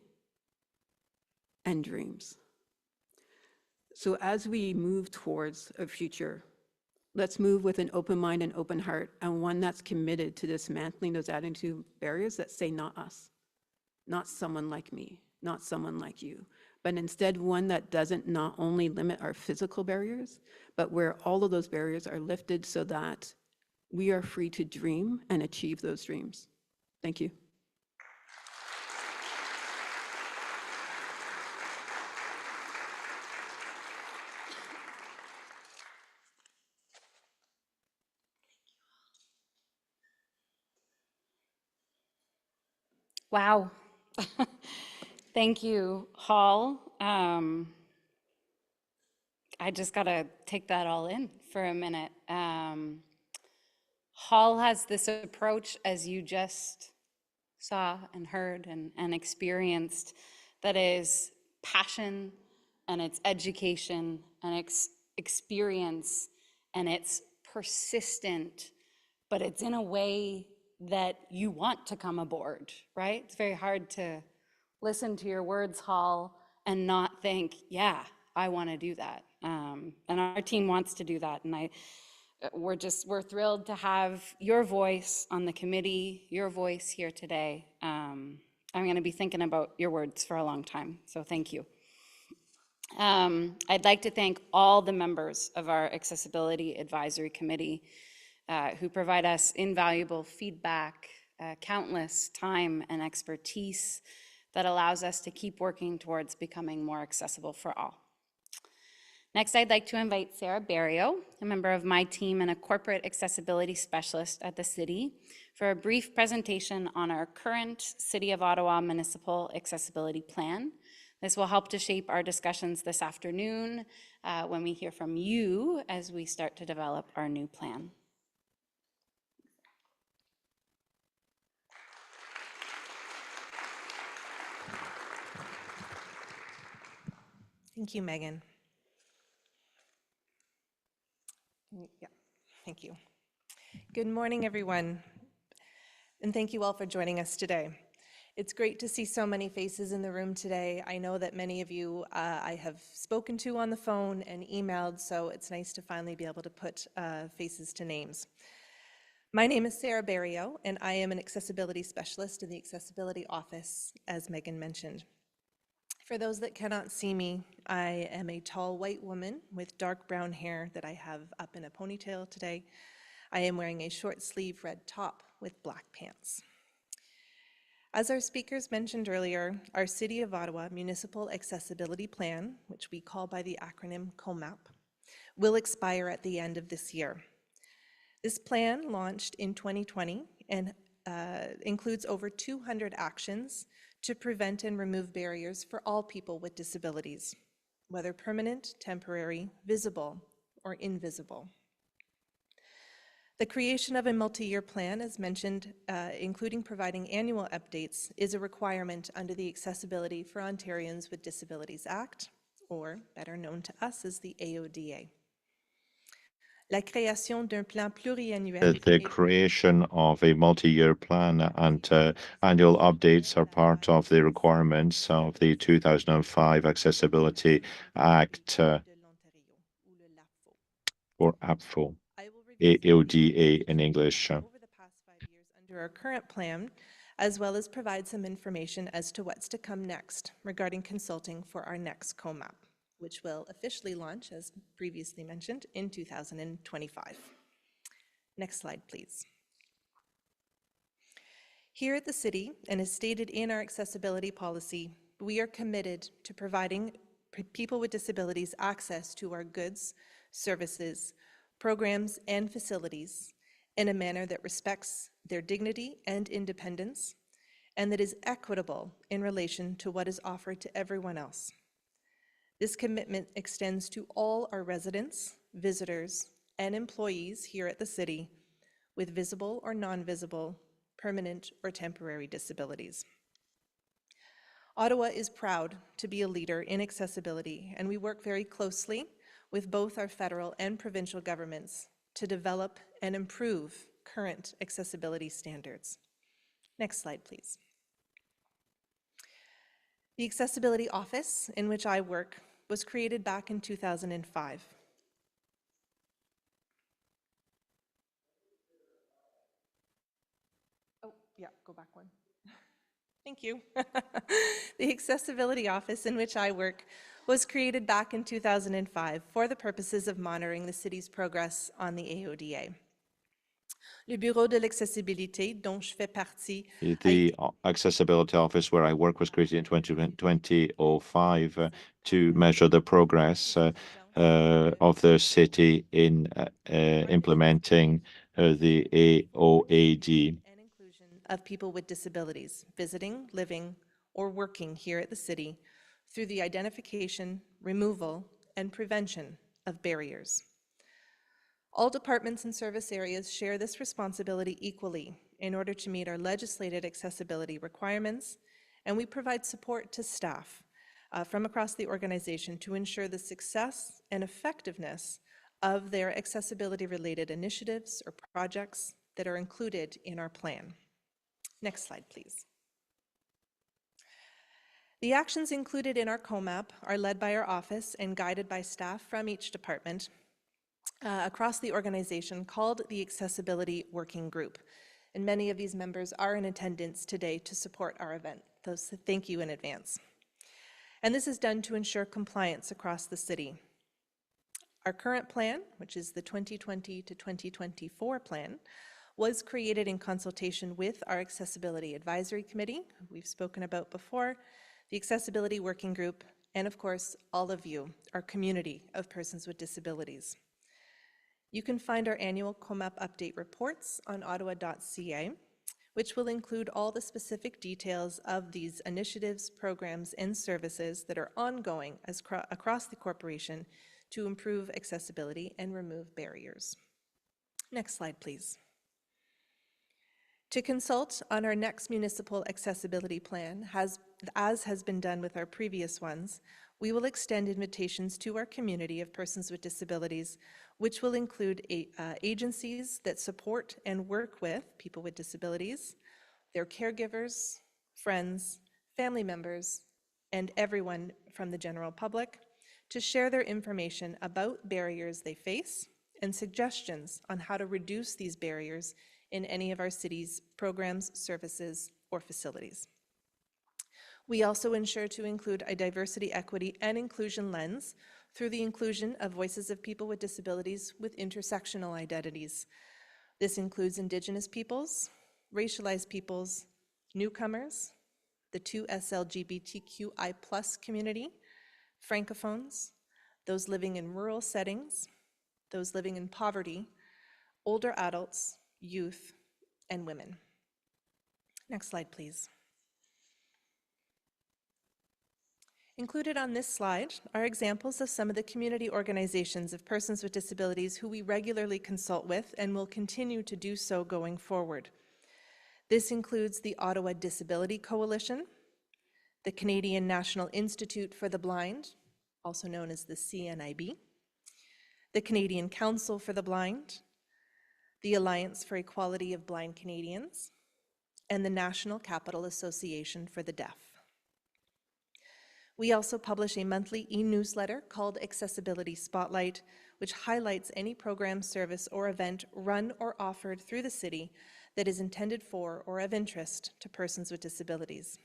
Speaker 6: and dreams. So as we move towards a future, let's move with an open mind and open heart, and one that's committed to dismantling those attitude barriers that say not us, not someone like me, not someone like you, but instead one that doesn't not only limit our physical barriers, but where all of those barriers are lifted so that we are free to dream and achieve those dreams. Thank you.
Speaker 1: Wow. Thank you, Hall. I just got to take that all in for a minute. Hall has this approach, as you just saw and heard and experienced, that is passion, and it's education, and it's experience, and it's persistent, but it's in a way that you want to come aboard, right? It's very hard to listen to your words, Hall, and not think, yeah, I want to do that. And our team wants to do that. And we're thrilled to have your voice on the committee, your voice here today. I'm going to be thinking about your words for a long time, so thank you. I'd like to thank all the members of our Accessibility Advisory Committee who provide us invaluable feedback, countless time and expertise that allows us to keep working towards becoming more accessible for all. Next, I'd like to invite Sarah Barrio, a member of my team and a corporate accessibility specialist at the city, for a brief presentation on our current City of Ottawa Municipal Accessibility Plan. This will help to shape our discussions this afternoon when we hear from you as we start to develop our new plan.
Speaker 8: Thank you, Megan. Yeah, thank you. Good morning, everyone, and thank you all for joining us today. It's great to see so many faces in the room today. I know that many of you I have spoken to on the phone and emailed, so it's nice to finally be able to put faces to names. My name is Sarah Barrio, and I am an accessibility specialist in the Accessibility Office, as Megan mentioned. For those that cannot see me, I am a tall white woman with dark brown hair that I have up in a ponytail today. I am wearing a short sleeve red top with black pants. As our speakers mentioned earlier, our City of Ottawa Municipal Accessibility Plan, which we call by the acronym COMAP, will expire at the end of this year. This plan launched in 2020 and includes over 200 actions to prevent and remove barriers for all people with disabilities, whether permanent, temporary, visible, or invisible. The creation of a multi-year plan, as mentioned, including providing annual updates, is a requirement under the Accessibility for Ontarians with Disabilities Act, or better known to us as the AODA. La création d'un plan pluriannuel.
Speaker 7: The creation of a multi-year plan and annual updates are part of the requirements of the 2005 Accessibility Act or APFO, AODA in English.
Speaker 8: Over the past 5 years under our current plan, as well as provide some information as to what's to come next regarding consulting for our next COMAP, which will officially launch, as previously mentioned, in 2025. Next slide, please. Here at the City, and as stated in our accessibility policy, we are committed to providing people with disabilities access to our goods, services, programs, and facilities in a manner that respects their dignity and independence, and that is equitable in relation to what is offered to everyone else. This commitment extends to all our residents, visitors, and employees here at the City with visible or non-visible, permanent or temporary disabilities. Ottawa is proud to be a leader in accessibility, and we work very closely with both our federal and provincial governments to develop and improve current accessibility standards. Next slide, please. The Accessibility Office, in which I work, was created back in 2005. Oh, yeah, go back one. Thank you. The Accessibility Office, in which I work, was created back in 2005 for the purposes of monitoring the city's progress on the AODA. Le Bureau de l'Accessibilité, dont je fais partie,
Speaker 7: The Accessibility Office where I work was created in 2005 to measure the progress of the city in implementing the AOAD.
Speaker 8: and inclusion of people with disabilities visiting, living, or working here at the City through the identification, removal, and prevention of barriers. All departments and service areas share this responsibility equally in order to meet our legislated accessibility requirements, and we provide support to staff from across the organization to ensure the success and effectiveness of their accessibility-related initiatives or projects that are included in our plan. Next slide, please. The actions included in our COMAP are led by our office and guided by staff from each department across the organization called the Accessibility Working Group. And many of these members are in attendance today to support our event. So thank you in advance. And this is done to ensure compliance across the city. Our current plan, which is the 2020 to 2024 plan, was created in consultation with our Accessibility Advisory Committee, who we've spoken about before, the Accessibility Working Group, and of course, all of you, our community of persons with disabilities. You can find our annual COMAP update reports on ottawa.ca, which will include all the specific details of these initiatives, programs, and services that are ongoing across the corporation to improve accessibility and remove barriers. Next slide, please. To consult on our next municipal accessibility plan, as has been done with our previous ones, We will extend invitations to our community of persons with disabilities, which will include agencies that support and work with people with disabilities, their caregivers, friends, family members, and everyone from the general public to share their information about barriers they face and suggestions on how to reduce these barriers in any of our city's programs, services, or facilities. We also ensure to include a diversity, equity, and inclusion lens through the inclusion of voices of people with disabilities with intersectional identities. This includes Indigenous peoples, racialized peoples, newcomers, the 2SLGBTQI+ community, Francophones, those living in rural settings, those living in poverty, older adults, youth, and women. Next slide, please. Included on this slide are examples of some of the community organizations of persons with disabilities who we regularly consult with and will continue to do so going forward. This includes the Ottawa Disability Coalition, the Canadian National Institute for the Blind, also known as the CNIB, the Canadian Council for the Blind, the Alliance for Equality of Blind Canadians, and the National Capital Association for the Deaf. We also publish a monthly e-newsletter called Accessibility Spotlight, which highlights any program, service, or event run or offered through the city that is intended for or of interest to persons with disabilities.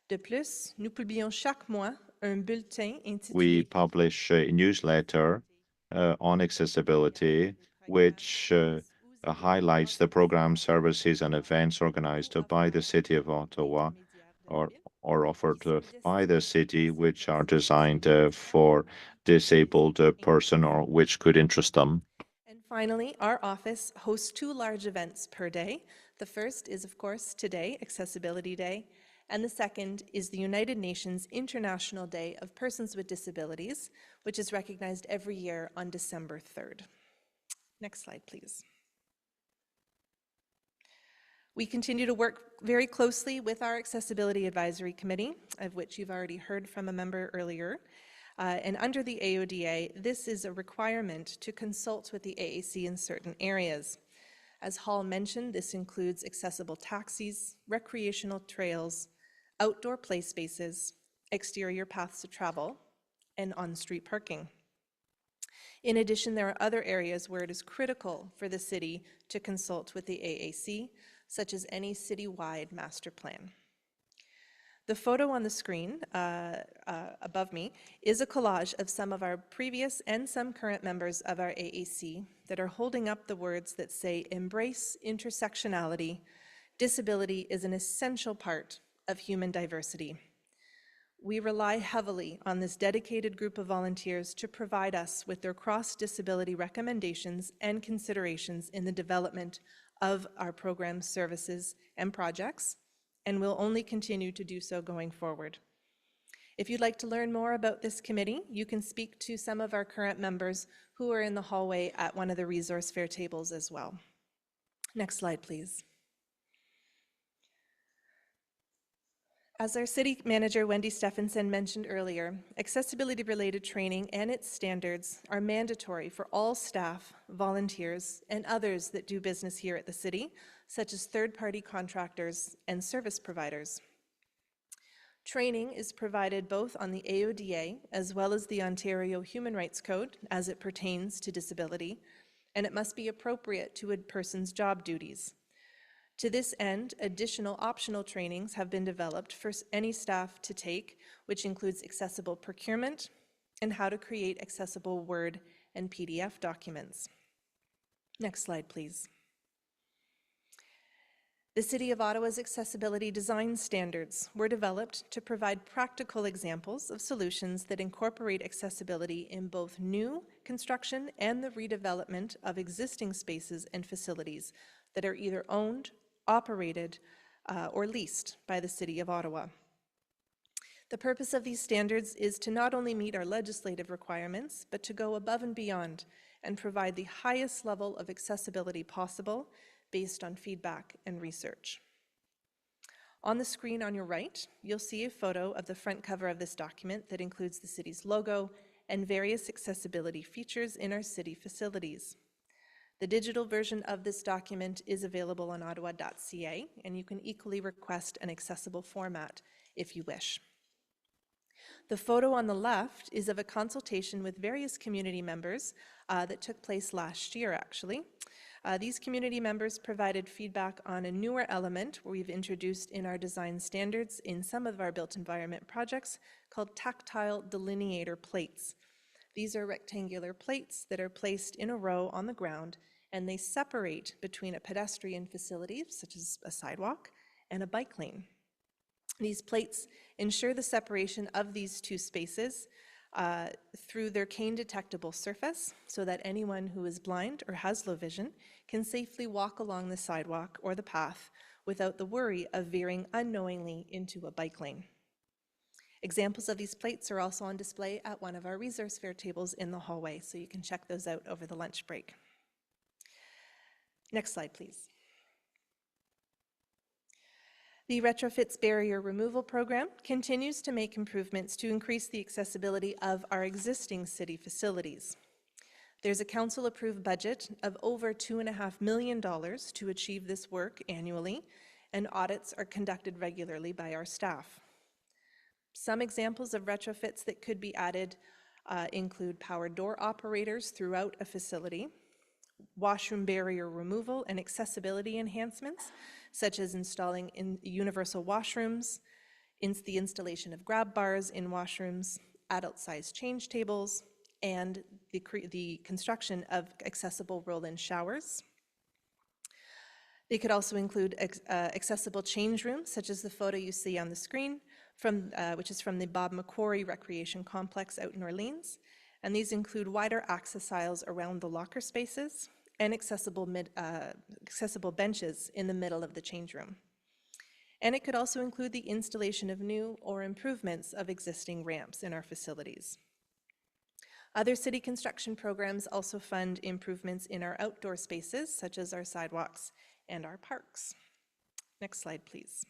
Speaker 8: De plus, nous publions chaque mois un bulletin
Speaker 7: We
Speaker 8: intitulé
Speaker 7: publish a newsletter on accessibility, which highlights the programs, services, and events organized by the City of Ottawa or offered by the city, which are designed for disabled person or which could interest them.
Speaker 8: And finally, our office hosts 2 large events per day. The first is, of course, today, Accessibility Day, and the second is the United Nations International Day of Persons with Disabilities, which is recognized every year on December 3rd. Next slide, please. We continue to work very closely with our Accessibility Advisory Committee, of which you've already heard from a member earlier. And under the AODA, this is a requirement to consult with the AAC in certain areas. As Hall mentioned, this includes accessible taxis, recreational trails, outdoor play spaces, exterior paths to travel, and on-street parking. In addition, there are other areas where it is critical for the city to consult with the AAC, such as any citywide master plan. The photo on the screen above me is a collage of some of our previous and some current members of our AAC that are holding up the words that say, "Embrace intersectionality. Disability is an essential part of human diversity." We rely heavily on this dedicated group of volunteers to provide us with their cross-disability recommendations and considerations in the development of our programs, services, and projects, and will only continue to do so going forward. If you'd like to learn more about this committee, you can speak to some of our current members who are in the hallway at one of the resource fair tables as well. Next slide, please. As our city manager, Wendy Stephenson, mentioned earlier, accessibility-related training and its standards are mandatory for all staff, volunteers, and others that do business here at the city, such as third-party contractors and service providers. Training is provided both on the AODA as well as the Ontario Human Rights Code as it pertains to disability, and it must be appropriate to a person's job duties. To this end, additional optional trainings have been developed for any staff to take, which includes accessible procurement and how to create accessible Word and PDF documents. Next slide, please. The City of Ottawa's accessibility design standards were developed to provide practical examples of solutions that incorporate accessibility in both new construction and the redevelopment of existing spaces and facilities that are either owned, operated, or leased by the City of Ottawa. The purpose of these standards is to not only meet our legislative requirements, but to go above and beyond and provide the highest level of accessibility possible based on feedback and research. On the screen on your right, you'll see a photo of the front cover of this document that includes the city's logo and various accessibility features in our city facilities. The digital version of this document is available on ottawa.ca, and you can equally request an accessible format if you wish. The photo on the left is of a consultation with various community members that took place last year, actually. These community members provided feedback on a newer element we've introduced in our design standards in some of our built environment projects called tactile delineator plates. These are rectangular plates that are placed in a row on the ground, and they separate between a pedestrian facility, such as a sidewalk, and a bike lane. These plates ensure the separation of these two spaces through their cane-detectable surface so that anyone who is blind or has low vision can safely walk along the sidewalk or the path without the worry of veering unknowingly into a bike lane. Examples of these plates are also on display at one of our resource fair tables in the hallway, so you can check those out over the lunch break. Next slide, please. The Retrofits Barrier Removal Program continues to make improvements to increase the accessibility of our existing city facilities. There's a council-approved budget of over $2.5 million to achieve this work annually, and audits are conducted regularly by our staff. Some examples of retrofits that could be added include power door operators throughout a facility, washroom barrier removal and accessibility enhancements, such as installing universal washrooms, the installation of grab bars in washrooms, adult-sized change tables, and the construction of accessible roll-in showers. They could also include accessible change rooms, such as the photo you see on the screen, which is from the Bob McQuarrie Recreation Complex out in Orleans. And these include wider access aisles around the locker spaces and accessible benches in the middle of the change room. And it could also include the installation of new or improvements of existing ramps in our facilities. Other city construction programs also fund improvements in our outdoor spaces, such as our sidewalks and our parks. Next slide, please.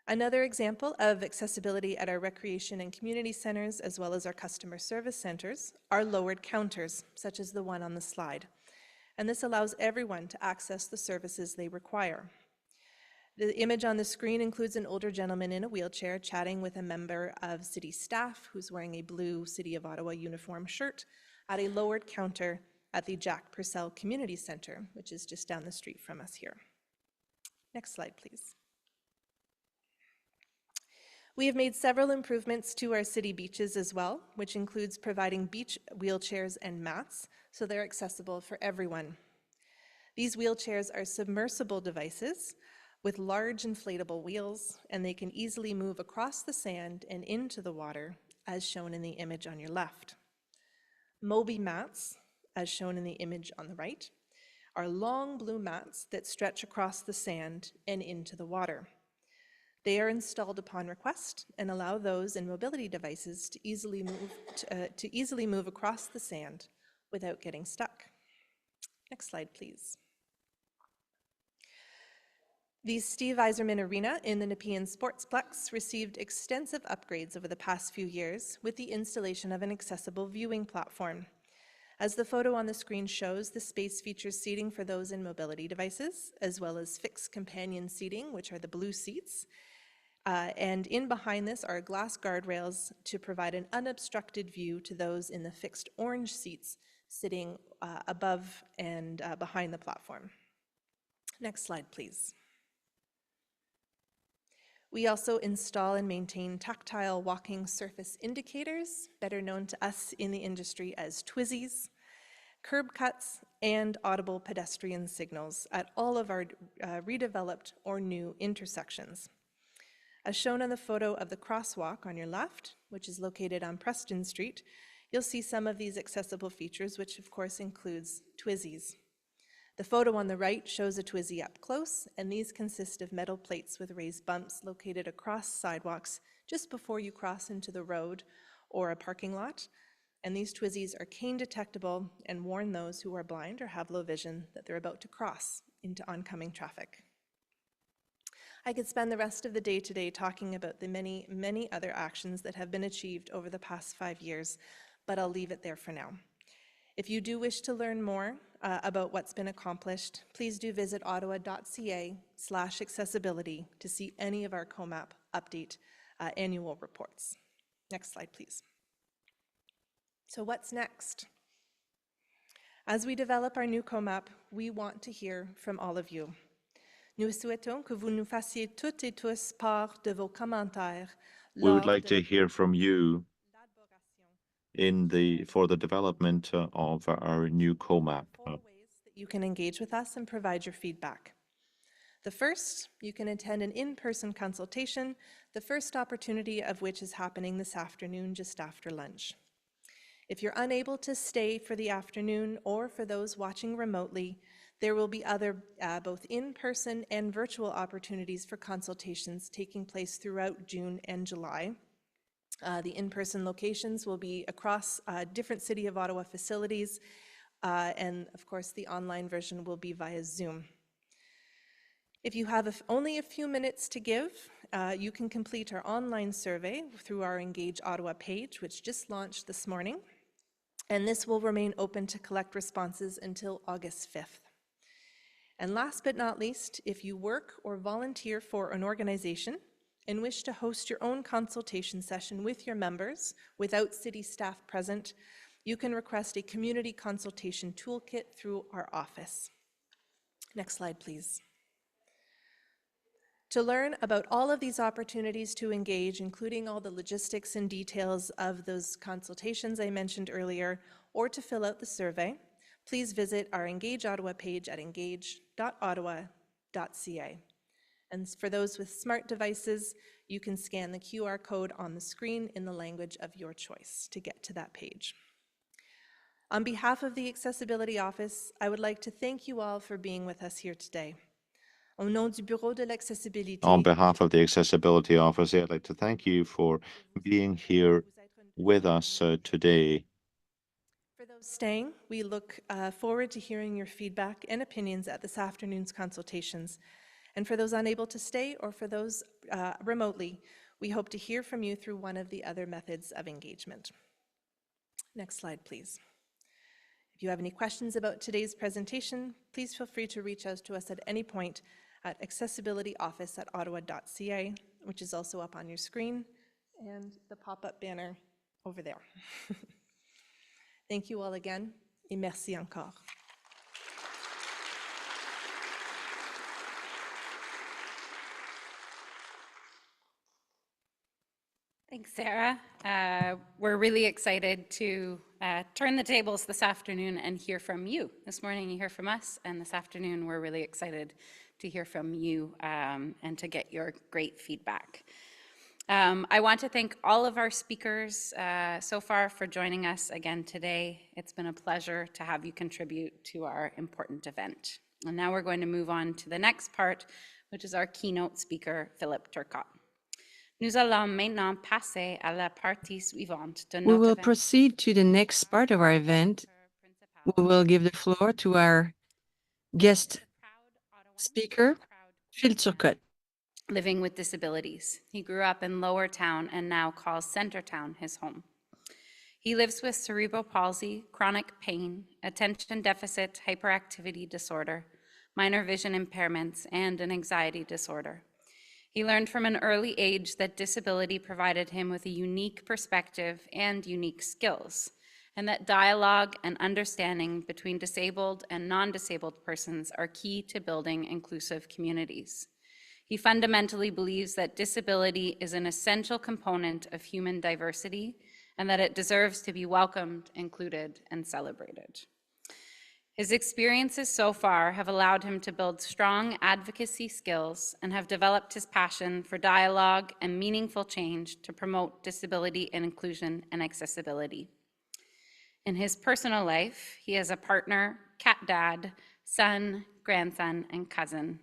Speaker 8: Another example of accessibility at our recreation and community centers, as well as our customer service centers, are lowered counters, such as the one on the slide. And this allows everyone to access the services they require. The image on the screen includes an older gentleman in a wheelchair chatting with a member of city staff who's wearing a blue City of Ottawa uniform shirt at a lowered counter at the Jack Purcell Community Centre, which is just down the street from us here. Next slide, please. We have made several improvements to our city beaches as well, which includes providing beach wheelchairs and mats so they're accessible for everyone. These wheelchairs are submersible devices with large inflatable wheels, and they can easily move across the sand and into the water, as shown in the image on your left. Moby mats, as shown in the image on the right, are long blue mats that stretch across the sand and into the water. They are installed upon request and allow those in mobility devices to easily move across the sand without getting stuck. Next slide, please. The Steve Yzerman Arena in the Nepean Sportsplex received extensive upgrades over the past few years with the installation of an accessible viewing platform. As the photo on the screen shows, the space features seating for those in mobility devices, as well as fixed companion seating, which are the blue seats. And in behind this are glass guardrails to provide an unobstructed view to those in the fixed orange seats sitting above and behind the platform. Next slide, please. We also install and maintain tactile walking surface indicators, better known to us in the industry as TWIZZIes, curb cuts, and audible pedestrian signals at all of our redeveloped or new intersections. As shown on the photo of the crosswalk on your left, which is located on Preston Street, you'll see some of these accessible features, which of course includes TWIZZIes. The photo on the right shows a TWIZZIE up close, and these consist of metal plates with raised bumps located across sidewalks just before you cross into the road or a parking lot. And these TWIZZIes are cane detectable and warn those who are blind or have low vision that they're about to cross into oncoming traffic. I could spend the rest of the day today talking about the many, many other actions that have been achieved over the past 5 years, but I'll leave it there for now. If you do wish to learn more about what's been accomplished, please do visit ottawa.ca/accessibility to see any of our COMAP update annual reports. Next slide, please. So what's next? As we develop our new COMAP, we want to hear from all of you. Nous souhaitons que vous nous fassiez toutes et tous part de vos commentaires.
Speaker 7: We would like to hear from you for the development of our new COMAP.
Speaker 8: Four ways that you can engage with us and provide your feedback. The first, you can attend an in-person consultation, the first opportunity of which is happening this afternoon just after lunch. If you're unable to stay for the afternoon, or for those watching remotely, there will be other both in-person and virtual opportunities for consultations taking place throughout June and July. The in-person locations will be across different City of Ottawa facilities, and of course the online version will be via Zoom. If you have only a few minutes to give, you can complete our online survey through our Engage Ottawa page, which just launched this morning, and this will remain open to collect responses until August 5th. And last but not least, if you work or volunteer for an organization and wish to host your own consultation session with your members without city staff present, you can request a community consultation toolkit through our office. Next slide, please. To learn about all of these opportunities to engage, including all the logistics and details of those consultations I mentioned earlier, or to fill out the survey, please visit our Engage Ottawa page at engage.ottawa.ca. And for those with smart devices, you can scan the QR code on the screen in the language of your choice to get to that page. On behalf of the Accessibility Office, I would like to thank you all for being with us here today. Au nom du Bureau de l'Accessibilité,
Speaker 7: On behalf of the Accessibility Office, I'd like to thank you for being here with us today.
Speaker 8: For those staying, we look forward to hearing your feedback and opinions at this afternoon's consultations. And for those unable to stay, or for those remotely, we hope to hear from you through one of the other methods of engagement. Next slide, please. If you have any questions about today's presentation, please feel free to reach out to us at any point at accessibilityoffice@ottawa.ca, which is also up on your screen, and the pop-up banner over there. Thank you all again, et merci encore.
Speaker 1: Thanks, Sarah. We're really excited to turn the tables this afternoon and hear from you. This morning you hear from us, and this afternoon we're really excited to hear from you and to get your great feedback. I want to thank all of our speakers so far for joining us again today. It's been a pleasure to have you contribute to our important event. And now we're going to move on to the next part, which is our keynote speaker, Philip Turcotte. Nous allons maintenant passer à la partie suivante de
Speaker 2: We
Speaker 1: notre
Speaker 2: will
Speaker 1: event.
Speaker 2: proceed to the next part of our event. We will give the floor to our guest speaker, Phil Turcotte.
Speaker 1: Living with disabilities. He grew up in Lower Town and now calls Centertown his home. He lives with cerebral palsy, chronic pain, attention deficit hyperactivity disorder, minor vision impairments, and an anxiety disorder. He learned from an early age that disability provided him with a unique perspective and unique skills, and that dialogue and understanding between disabled and non-disabled persons are key to building inclusive communities. He fundamentally believes that disability is an essential component of human diversity and that it deserves to be welcomed, included, and celebrated. His experiences so far have allowed him to build strong advocacy skills and have developed his passion for dialogue and meaningful change to promote disability and inclusion and accessibility. In his personal life, he is a partner, cat dad, son, grandson, and cousin.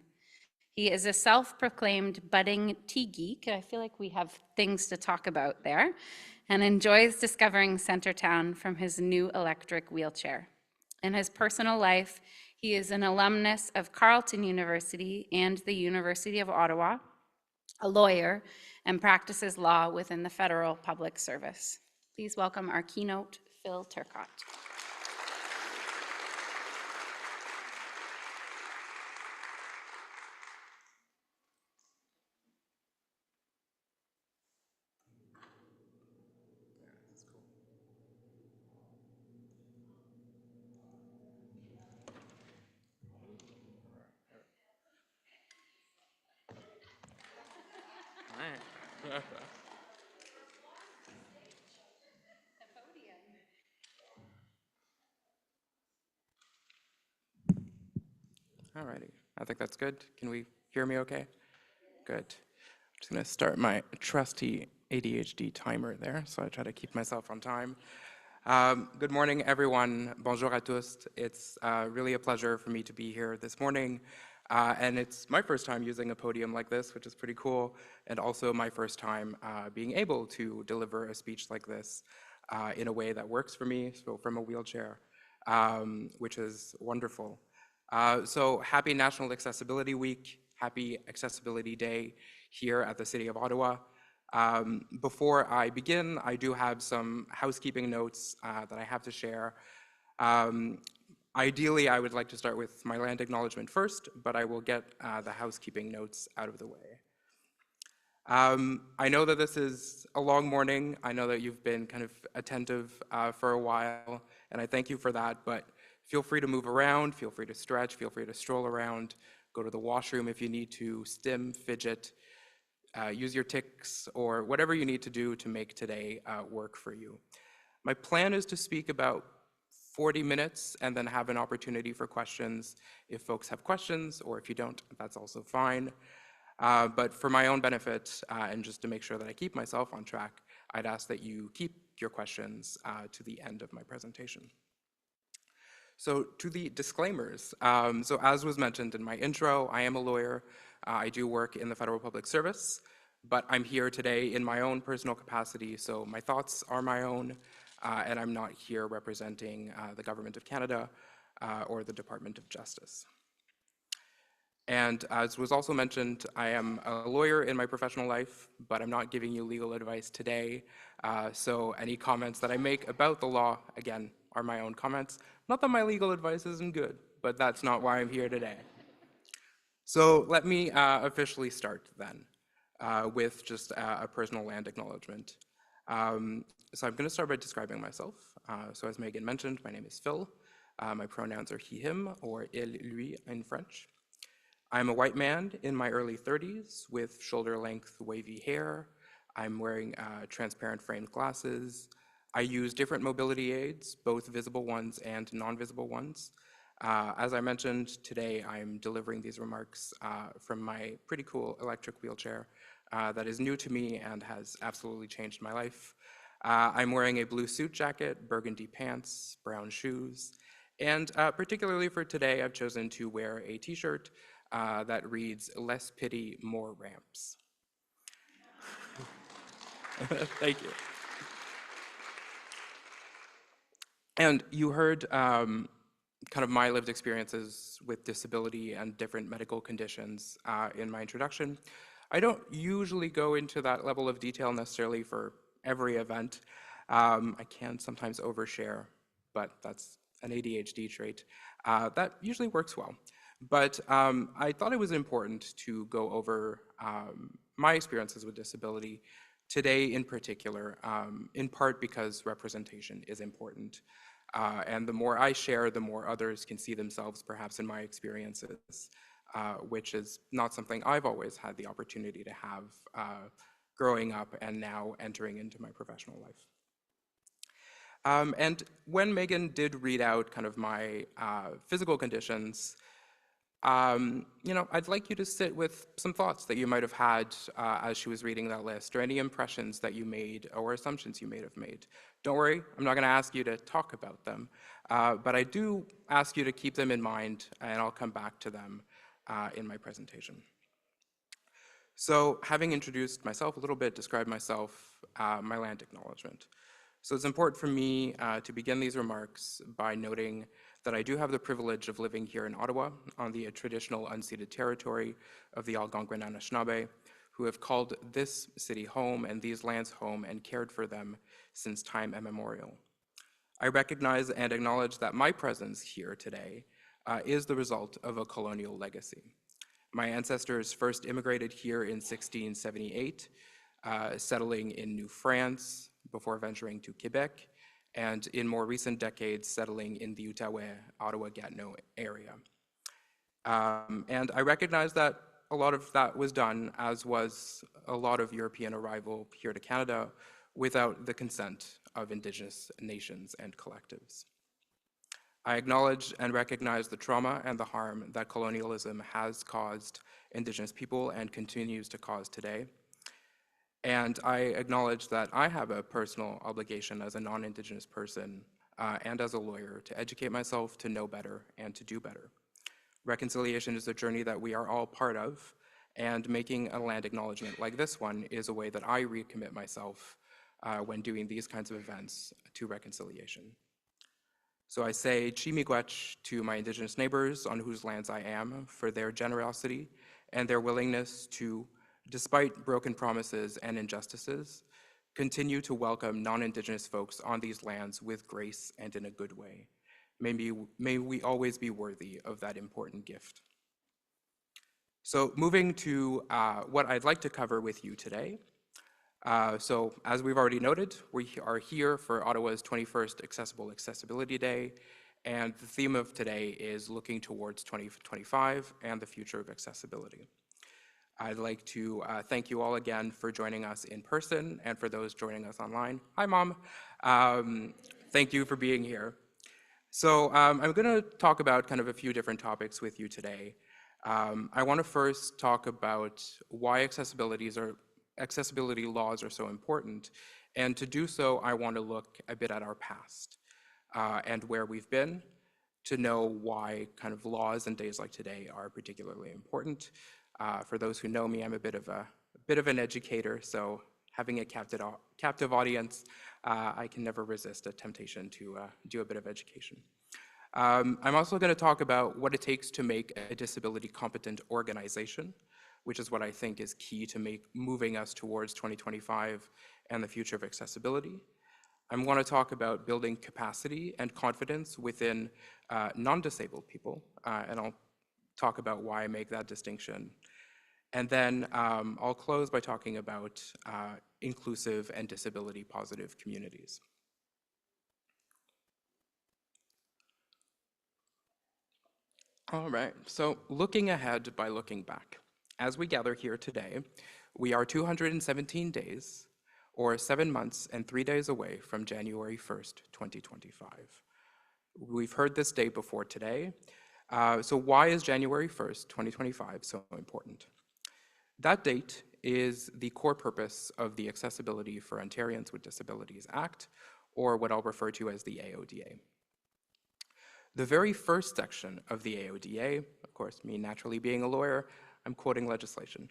Speaker 1: He is a self-proclaimed budding tea geek. I feel like we have things to talk about there, and enjoys discovering Centertown from his new electric wheelchair. In his personal life, he is an alumnus of Carleton University and the University of Ottawa, a lawyer, and practices law within the federal public service. Please welcome our keynote, Phil Turcott.
Speaker 9: All righty, I think that's good. Can we hear me okay? Good. I'm just gonna start my trusty ADHD timer there, so I try to keep myself on time. Good morning, everyone. Bonjour à tous. It's really a pleasure for me to be here this morning. And it's my first time using a podium like this, which is pretty cool, and also my first time being able to deliver a speech like this in a way that works for me, so from a wheelchair, which is wonderful. So happy National Accessibility Week, happy Accessibility Day here at the City of Ottawa. Before I begin, I do have some housekeeping notes that I have to share. Ideally, I would like to start with my land acknowledgement first, but I will get the housekeeping notes out of the way. I know that this is a long morning. I know that you've been kind of attentive for a while, and I thank you for that, but feel free to move around, feel free to stretch, feel free to stroll around, go to the washroom if you need to, stim, fidget, use your tics, or whatever you need to do to make today work for you. My plan is to speak about 40 minutes and then have an opportunity for questions if folks have questions, or if you don't, that's also fine. But for my own benefit, and just to make sure that I keep myself on track, I'd ask that you keep your questions to the end of my presentation. So to the disclaimers. So as was mentioned in my intro, I am a lawyer. I do work in the federal public service, but I'm here today in my own personal capacity, so my thoughts are my own, and I'm not here representing the Government of Canada or the Department of Justice. And as was also mentioned, I am a lawyer in my professional life, but I'm not giving you legal advice today. So any comments that I make about the law, again, are my own comments. Not that my legal advice isn't good, but that's not why I'm here today. So let me officially start then with just a personal land acknowledgement. So I'm going to start by describing myself. So as Megan mentioned, my name is Phil. My pronouns are he, him, or il, lui in French. I'm a white man in my early 30s with shoulder-length wavy hair. I'm wearing transparent framed glasses. I use different mobility aids, both visible ones and non-visible ones. As I mentioned, today I'm delivering these remarks from my pretty cool electric wheelchair that is new to me and has absolutely changed my life. I'm wearing a blue suit jacket, burgundy pants, brown shoes, and particularly for today, I've chosen to wear a t-shirt that reads, "Less pity, more ramps." Thank you. And you heard kind of my lived experiences with disability and different medical conditions in my introduction. I don't usually go into that level of detail necessarily for every event. I can sometimes overshare, but that's an ADHD trait. That usually works well. But I thought it was important to go over my experiences with disability today in particular, in part because representation is important. And the more I share, the more others can see themselves perhaps in my experiences, which is not something I've always had the opportunity to have growing up and now entering into my professional life. And when Megan did read out kind of my physical conditions, I'd like you to sit with some thoughts that you might have had as she was reading that list, or any impressions that you made or assumptions you may have made. Don't worry, I'm not going to ask you to talk about them, but I do ask you to keep them in mind, and I'll come back to them in my presentation. So having introduced myself a little bit, described myself, my land acknowledgement. So it's important for me to begin these remarks by noting that I do have the privilege of living here in Ottawa on the traditional unceded territory of the Algonquin Anishinaabe, who have called this city home and these lands home and cared for them since time immemorial. I recognize and acknowledge that my presence here today is the result of a colonial legacy. My ancestors first immigrated here in 1678, settling in New France before venturing to Quebec, and in more recent decades, settling in the Outaouais, Ottawa-Gatineau area. And I recognize that a lot of that was done, as was a lot of European arrival here to Canada, without the consent of Indigenous nations and collectives. I acknowledge and recognize the trauma and the harm that colonialism has caused Indigenous people and continues to cause today. And I acknowledge that I have a personal obligation as a non-Indigenous person and as a lawyer to educate myself, to know better, and to do better. Reconciliation is a journey that we are all part of, and making a land acknowledgement like this one is a way that I recommit myself when doing these kinds of events to reconciliation. So I say Chi-miigwech to my Indigenous neighbors on whose lands I am for their generosity and their willingness to, despite broken promises and injustices, continue to welcome non-Indigenous folks on these lands with grace and in a good way. May we always be worthy of that important gift. So moving to what I'd like to cover with you today. So as we've already noted, we are here for Ottawa's 21st Accessibility Day, and the theme of today is looking towards 2025 and the future of accessibility. I'd like to thank you all again for joining us in person, and for those joining us online. Hi, Mom. Thank you for being here. So I'm going to talk about kind of a few different topics with you today. I want to first talk about why accessibility laws are so important, and to do so, I want to look a bit at our past and where we've been, to know why kind of laws and days like today are particularly important. For those who know me, I'm a bit of an educator, so having a captive audience, I can never resist a temptation to do a bit of education. I'm also going to talk about what it takes to make a disability competent organization, which is what I think is key to moving us towards 2025 and the future of accessibility. I'm going to talk about building capacity and confidence within non-disabled people, and I'll talk about why I make that distinction. And then I'll close by talking about inclusive and disability positive communities. All right, so looking ahead by looking back. As we gather here today, we are 217 days, or 7 months and 3 days away from January 1st, 2025. We've heard this date before today, so why is January 1st, 2025 so important? That date is the core purpose of the Accessibility for Ontarians with Disabilities Act, or what I'll refer to as the AODA. The very first section of the AODA, of course, me naturally being a lawyer, I'm quoting legislation,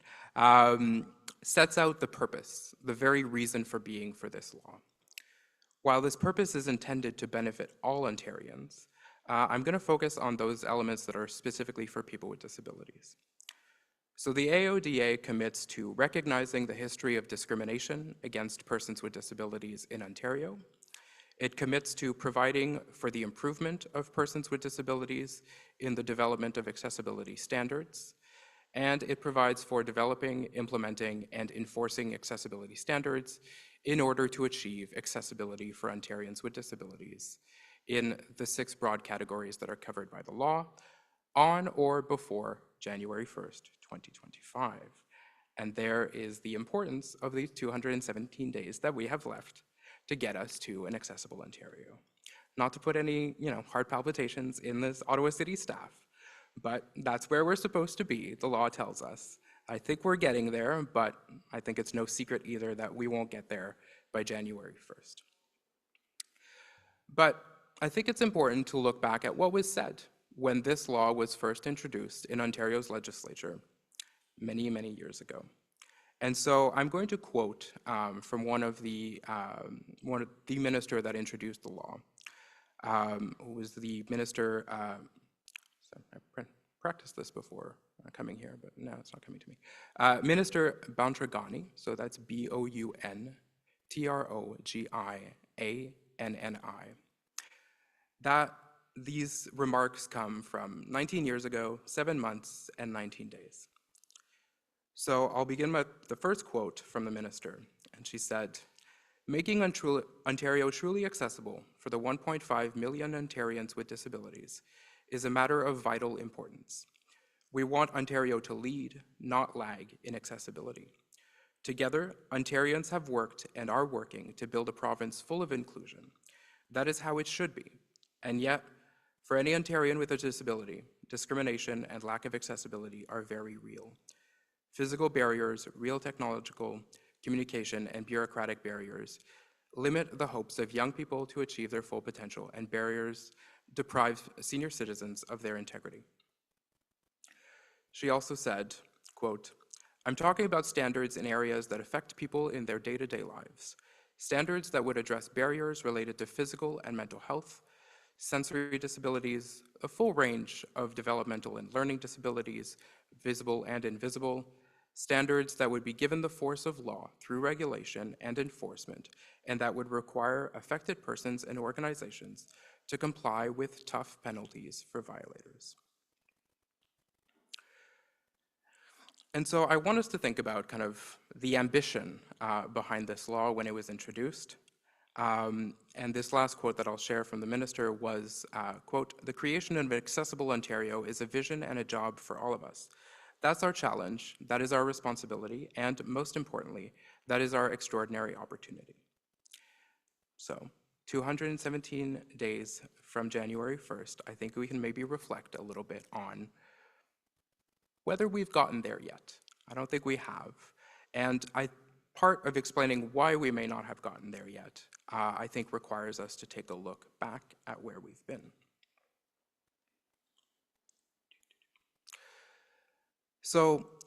Speaker 9: sets out the purpose, the very reason for being for this law. While this purpose is intended to benefit all Ontarians, I'm going to focus on those elements that are specifically for people with disabilities. So the AODA commits to recognizing the history of discrimination against persons with disabilities in Ontario. It commits to providing for the improvement of persons with disabilities in the development of accessibility standards, and it provides for developing, implementing, and enforcing accessibility standards in order to achieve accessibility for Ontarians with disabilities in the 6 broad categories that are covered by the law on or before January 1st, 2025. And there is the importance of these 217 days that we have left to get us to an accessible Ontario. Not to put any, heart palpitations in this Ottawa City staff, but that's where we're supposed to be, the law tells us. I think we're getting there, but I think it's no secret either that we won't get there by January 1st. But I think it's important to look back at what was said when this law was first introduced in Ontario's legislature many, many years ago. And so I'm going to quote from one of the minister that introduced the law, who was the minister, I practiced this before coming here, but no, it's not coming to me. Minister Bountragani, so that's Bountrogianni. These remarks come from 19 years ago, 7 months, and 19 days. So I'll begin with the first quote from the minister, and she said, "Making Ontario truly accessible for the 1.5 million Ontarians with disabilities is a matter of vital importance. We want Ontario to lead, not lag, in accessibility. Together, Ontarians have worked and are working to build a province full of inclusion. That is how it should be. And yet, for any Ontarian with a disability, discrimination and lack of accessibility are very real. Physical barriers, real technological, communication, and bureaucratic barriers limit the hopes of young people to achieve their full potential, and barriers deprive senior citizens of their integrity." She also said, quote, "I'm talking about standards in areas that affect people in their day-to-day lives. Standards that would address barriers related to physical and mental health, sensory disabilities, a full range of developmental and learning disabilities, visible and invisible, standards that would be given the force of law through regulation and enforcement, and that would require affected persons and organizations to comply with tough penalties for violators." And so I want us to think about kind of the ambition behind this law when it was introduced. And this last quote that I'll share from the minister was, quote, "The creation of an accessible Ontario is a vision and a job for all of us. That's our challenge, that is our responsibility, and most importantly, that is our extraordinary opportunity." So 217 days from January 1st, I think we can maybe reflect a little bit on whether we've gotten there yet. I don't think we have. And part of explaining why we may not have gotten there yet, I think requires us to take a look back at where we've been. So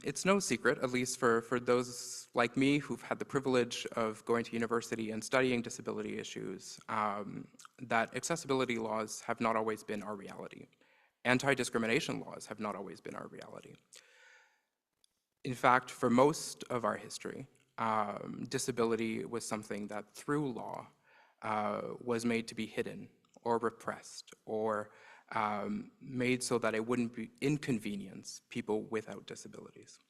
Speaker 9: it's no secret, at least for those like me who've had the privilege of going to university and studying disability issues, that accessibility laws have not always been our reality. Anti-discrimination laws have not always been our reality. In fact, for most of our history, disability was something that through law was made to be hidden or repressed or made so that it wouldn't inconvenience people without disabilities.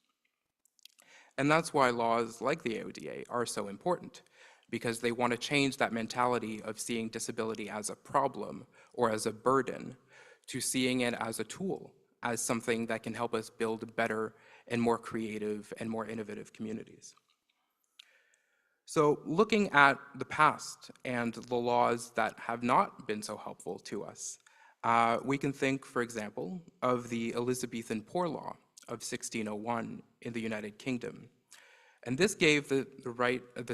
Speaker 9: And that's why laws like the AODA are so important, because they want to change that mentality of seeing disability as a problem or as a burden to seeing it as a tool, as something that can help us build better and more creative and more innovative communities. So looking at the past and the laws that have not been so helpful to us, we can think, for example, of the Elizabethan Poor Law of 1601 in the United Kingdom. And this gave the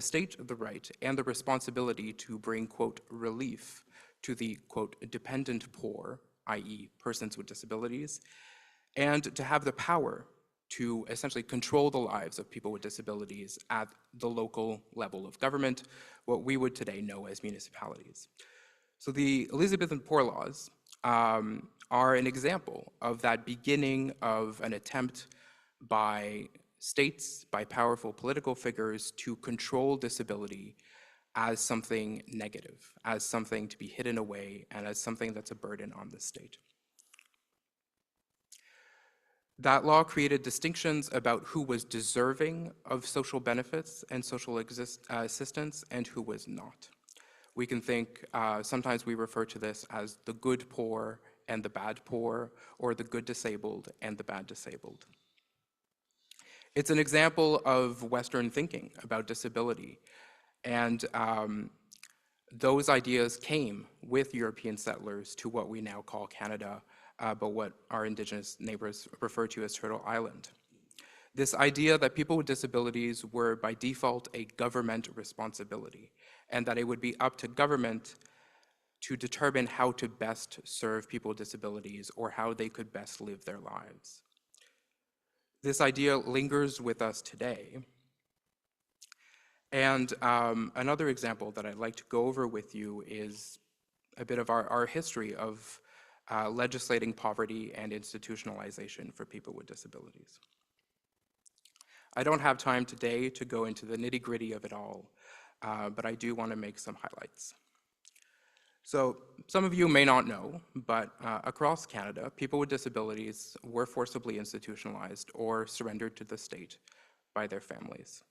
Speaker 9: state the right and the responsibility to bring, quote, relief to the, quote, dependent poor, i.e. persons with disabilities, and to have the power to essentially control the lives of people with disabilities at the local level of government, what we would today know as municipalities. So the Elizabethan Poor Laws are an example of that beginning of an attempt by states, by powerful political figures, to control disability as something negative, as something to be hidden away, and as something that's a burden on the state. That law created distinctions about who was deserving of social benefits and social assistance and who was not. We can think, sometimes we refer to this as the good poor and the bad poor, or the good disabled and the bad disabled. It's an example of Western thinking about disability. And those ideas came with European settlers to what we now call Canada, but what our Indigenous neighbors refer to as Turtle Island. This idea that people with disabilities were by default a government responsibility, and that it would be up to government to determine how to best serve people with disabilities or how they could best live their lives. This idea lingers with us today. And another example that I'd like to go over with you is a bit of our history of legislating poverty and institutionalization for people with disabilities. I don't have time today to go into the nitty-gritty of it all, but I do want to make some highlights. So some of you may not know, but across Canada, people with disabilities were forcibly institutionalized or surrendered to the state by their families.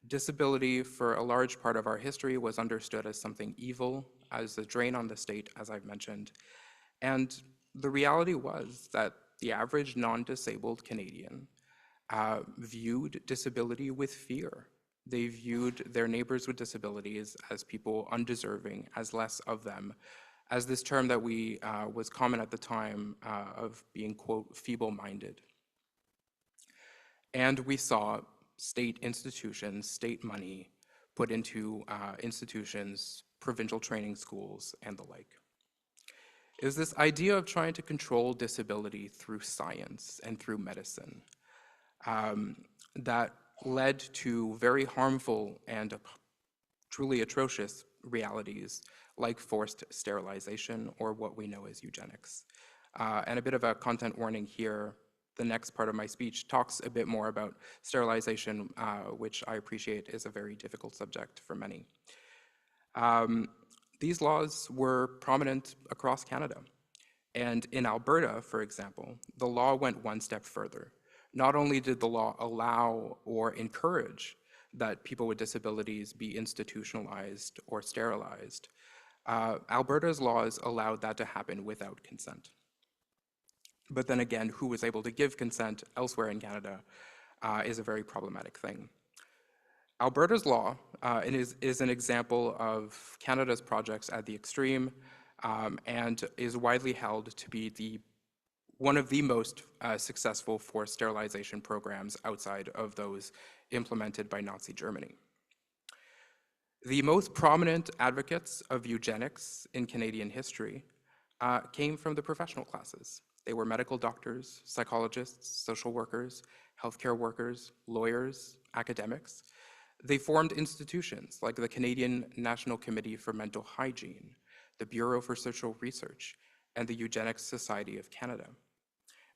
Speaker 9: Disability for a large part of our history was understood as something evil, as a drain on the state, as I've mentioned. And the reality was that the average non-disabled Canadian viewed disability with fear. They viewed their neighbors with disabilities as people undeserving, as less of them, as this term that was common at the time of being, quote, feeble-minded. And we saw state institutions, state money put into institutions, provincial training schools, and the like. It was this idea of trying to control disability through science and through medicine that led to very harmful and truly atrocious realities like forced sterilization, or what we know as eugenics. And a bit of a content warning here. The next part of my speech talks a bit more about sterilization, which I appreciate is a very difficult subject for many. These laws were prominent across Canada. And in Alberta, for example, the law went one step further. Not only did the law allow or encourage that people with disabilities be institutionalized or sterilized, Alberta's laws allowed that to happen without consent. But then again, who was able to give consent elsewhere in Canada is a very problematic thing. Alberta's law is an example of Canada's projects at the extreme and is widely held to be one of the most successful forced sterilization programs outside of those implemented by Nazi Germany. The most prominent advocates of eugenics in Canadian history came from the professional classes. They were medical doctors, psychologists, social workers, healthcare workers, lawyers, academics. They formed institutions like the Canadian National Committee for Mental Hygiene, the Bureau for Social Research, and the Eugenics Society of Canada.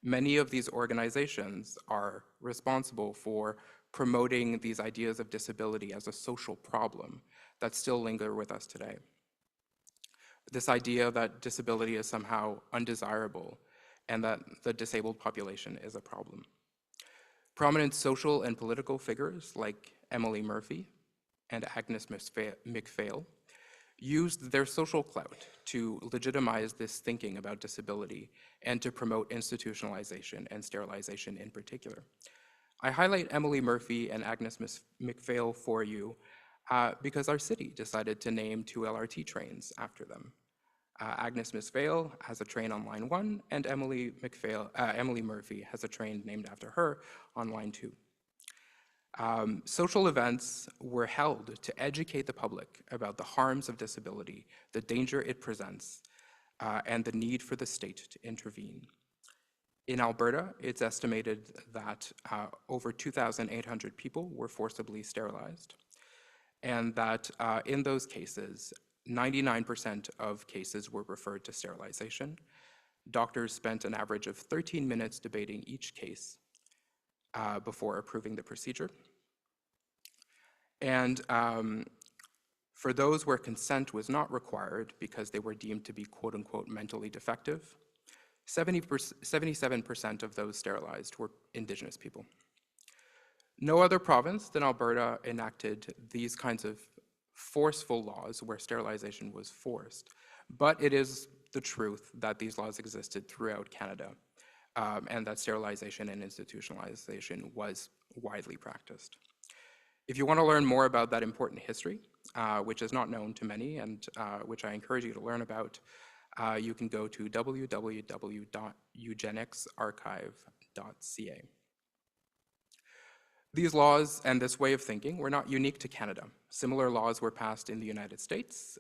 Speaker 9: Many of these organizations are responsible for promoting these ideas of disability as a social problem that still linger with us today. This idea that disability is somehow undesirable and that the disabled population is a problem. Prominent social and political figures like Emily Murphy and Agnes MacPhail used their social clout to legitimize this thinking about disability and to promote institutionalization and sterilization in particular. I highlight Emily Murphy and Agnes MacPhail for you because our city decided to name 2 LRT trains after them. Agnes MacPhail has a train on line 1, and Emily Murphy has a train named after her on line 2. Social events were held to educate the public about the harms of disability, the danger it presents, and the need for the state to intervene. In Alberta, it's estimated that over 2,800 people were forcibly sterilized, and that in those cases, 99% of cases were referred to sterilization. Doctors spent an average of 13 minutes debating each case before approving the procedure. And for those where consent was not required because they were deemed to be quote unquote mentally defective, 77% of those sterilized were Indigenous people. No other province than Alberta enacted these kinds of forceful laws where sterilization was forced, but it is the truth that these laws existed throughout Canada and that sterilization and institutionalization was widely practiced. If you want to learn more about that important history, which is not known to many and which I encourage you to learn about, you can go to www.eugenicsarchive.ca. These laws and this way of thinking were not unique to Canada. Similar laws were passed in the United States,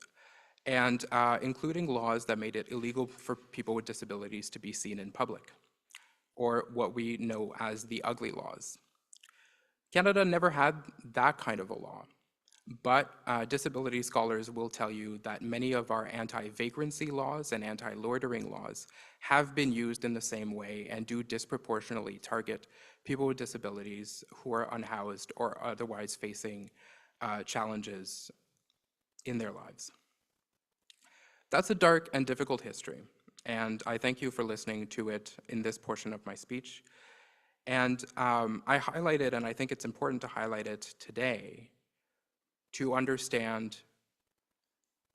Speaker 9: and including laws that made it illegal for people with disabilities to be seen in public, or what we know as the ugly laws. Canada never had that kind of a law, But disability scholars will tell you that many of our anti-vagrancy laws and anti-loitering laws have been used in the same way and do disproportionately target people with disabilities who are unhoused or otherwise facing challenges in their lives. That's a dark and difficult history, and I thank you for listening to it in this portion of my speech. And I highlight it, and I think it's important to highlight it today, to understand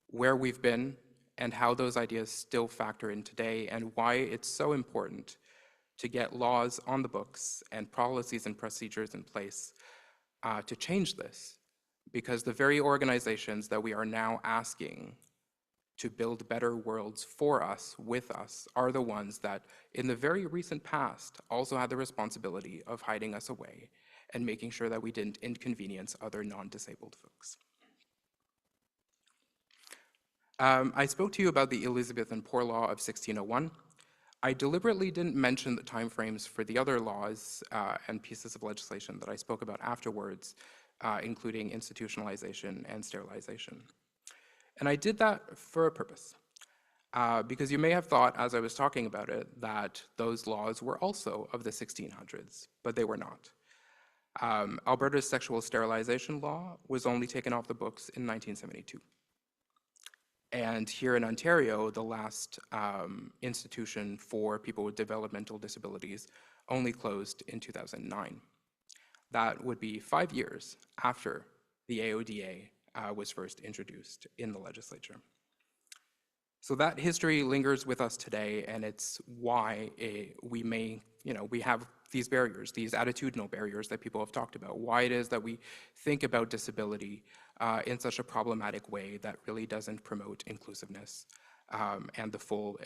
Speaker 9: where we've been and how those ideas still factor in today, and why it's so important to get laws on the books and policies and procedures in place to change this. Because the very organizations that we are now asking to build better worlds for us, with us, are the ones that in the very recent past also had the responsibility of hiding us away and making sure that we didn't inconvenience other non-disabled folks. I spoke to you about the Elizabethan Poor Law of 1601. I deliberately didn't mention the timeframes for the other laws and pieces of legislation that I spoke about afterwards, including institutionalization and sterilization. And I did that for a purpose, because you may have thought, as I was talking about it, that those laws were also of the 1600s, but they were not. Alberta's sexual sterilization law was only taken off the books in 1972. And here in Ontario, the last institution for people with developmental disabilities only closed in 2009. That would be 5 years after the AODA was first introduced in the legislature. So that history lingers with us today, and it's why we have these barriers, these attitudinal barriers that people have talked about, why it is that we think about disability in such a problematic way that really doesn't promote inclusiveness and the full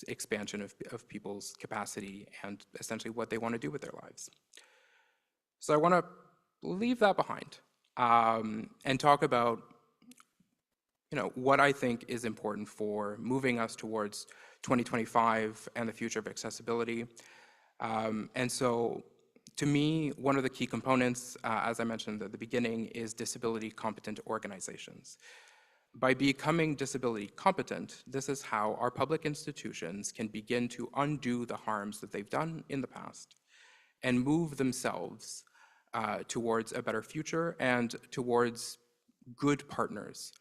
Speaker 9: expansion of people's capacity and essentially what they want to do with their lives. So I want to leave that behind and talk about what I think is important for moving us towards 2025 and the future of accessibility. And so, to me, one of the key components, as I mentioned at the beginning, is disability competent organizations. By becoming disability competent, this is how our public institutions can begin to undo the harms that they've done in the past and move themselves towards a better future and towards good partners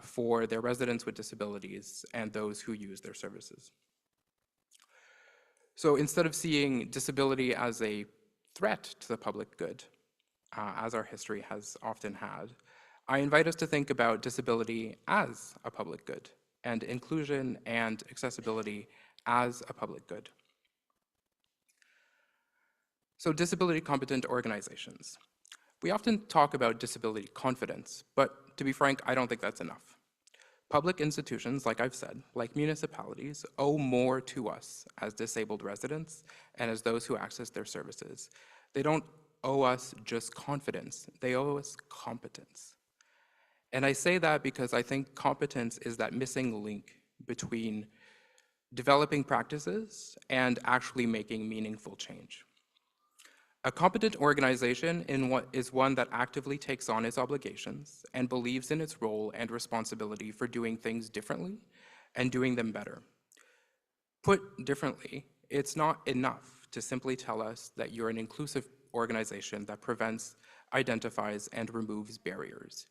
Speaker 9: for their residents with disabilities and those who use their services. So instead of seeing disability as a threat to the public good, as our history has often had, I invite us to think about disability as a public good and inclusion and accessibility as a public good. So disability competent organizations. We often talk about disability confidence, but to be frank, I don't think that's enough. Public institutions, like I've said, like municipalities, owe more to us as disabled residents and as those who access their services. They don't owe us just confidence, they owe us competence. And I say that because I think competence is that missing link between developing practices and actually making meaningful change. A competent organization is one that actively takes on its obligations and believes in its role and responsibility for doing things differently and doing them better. Put differently, it's not enough to simply tell us that you're an inclusive organization that prevents, identifies, and removes barriers.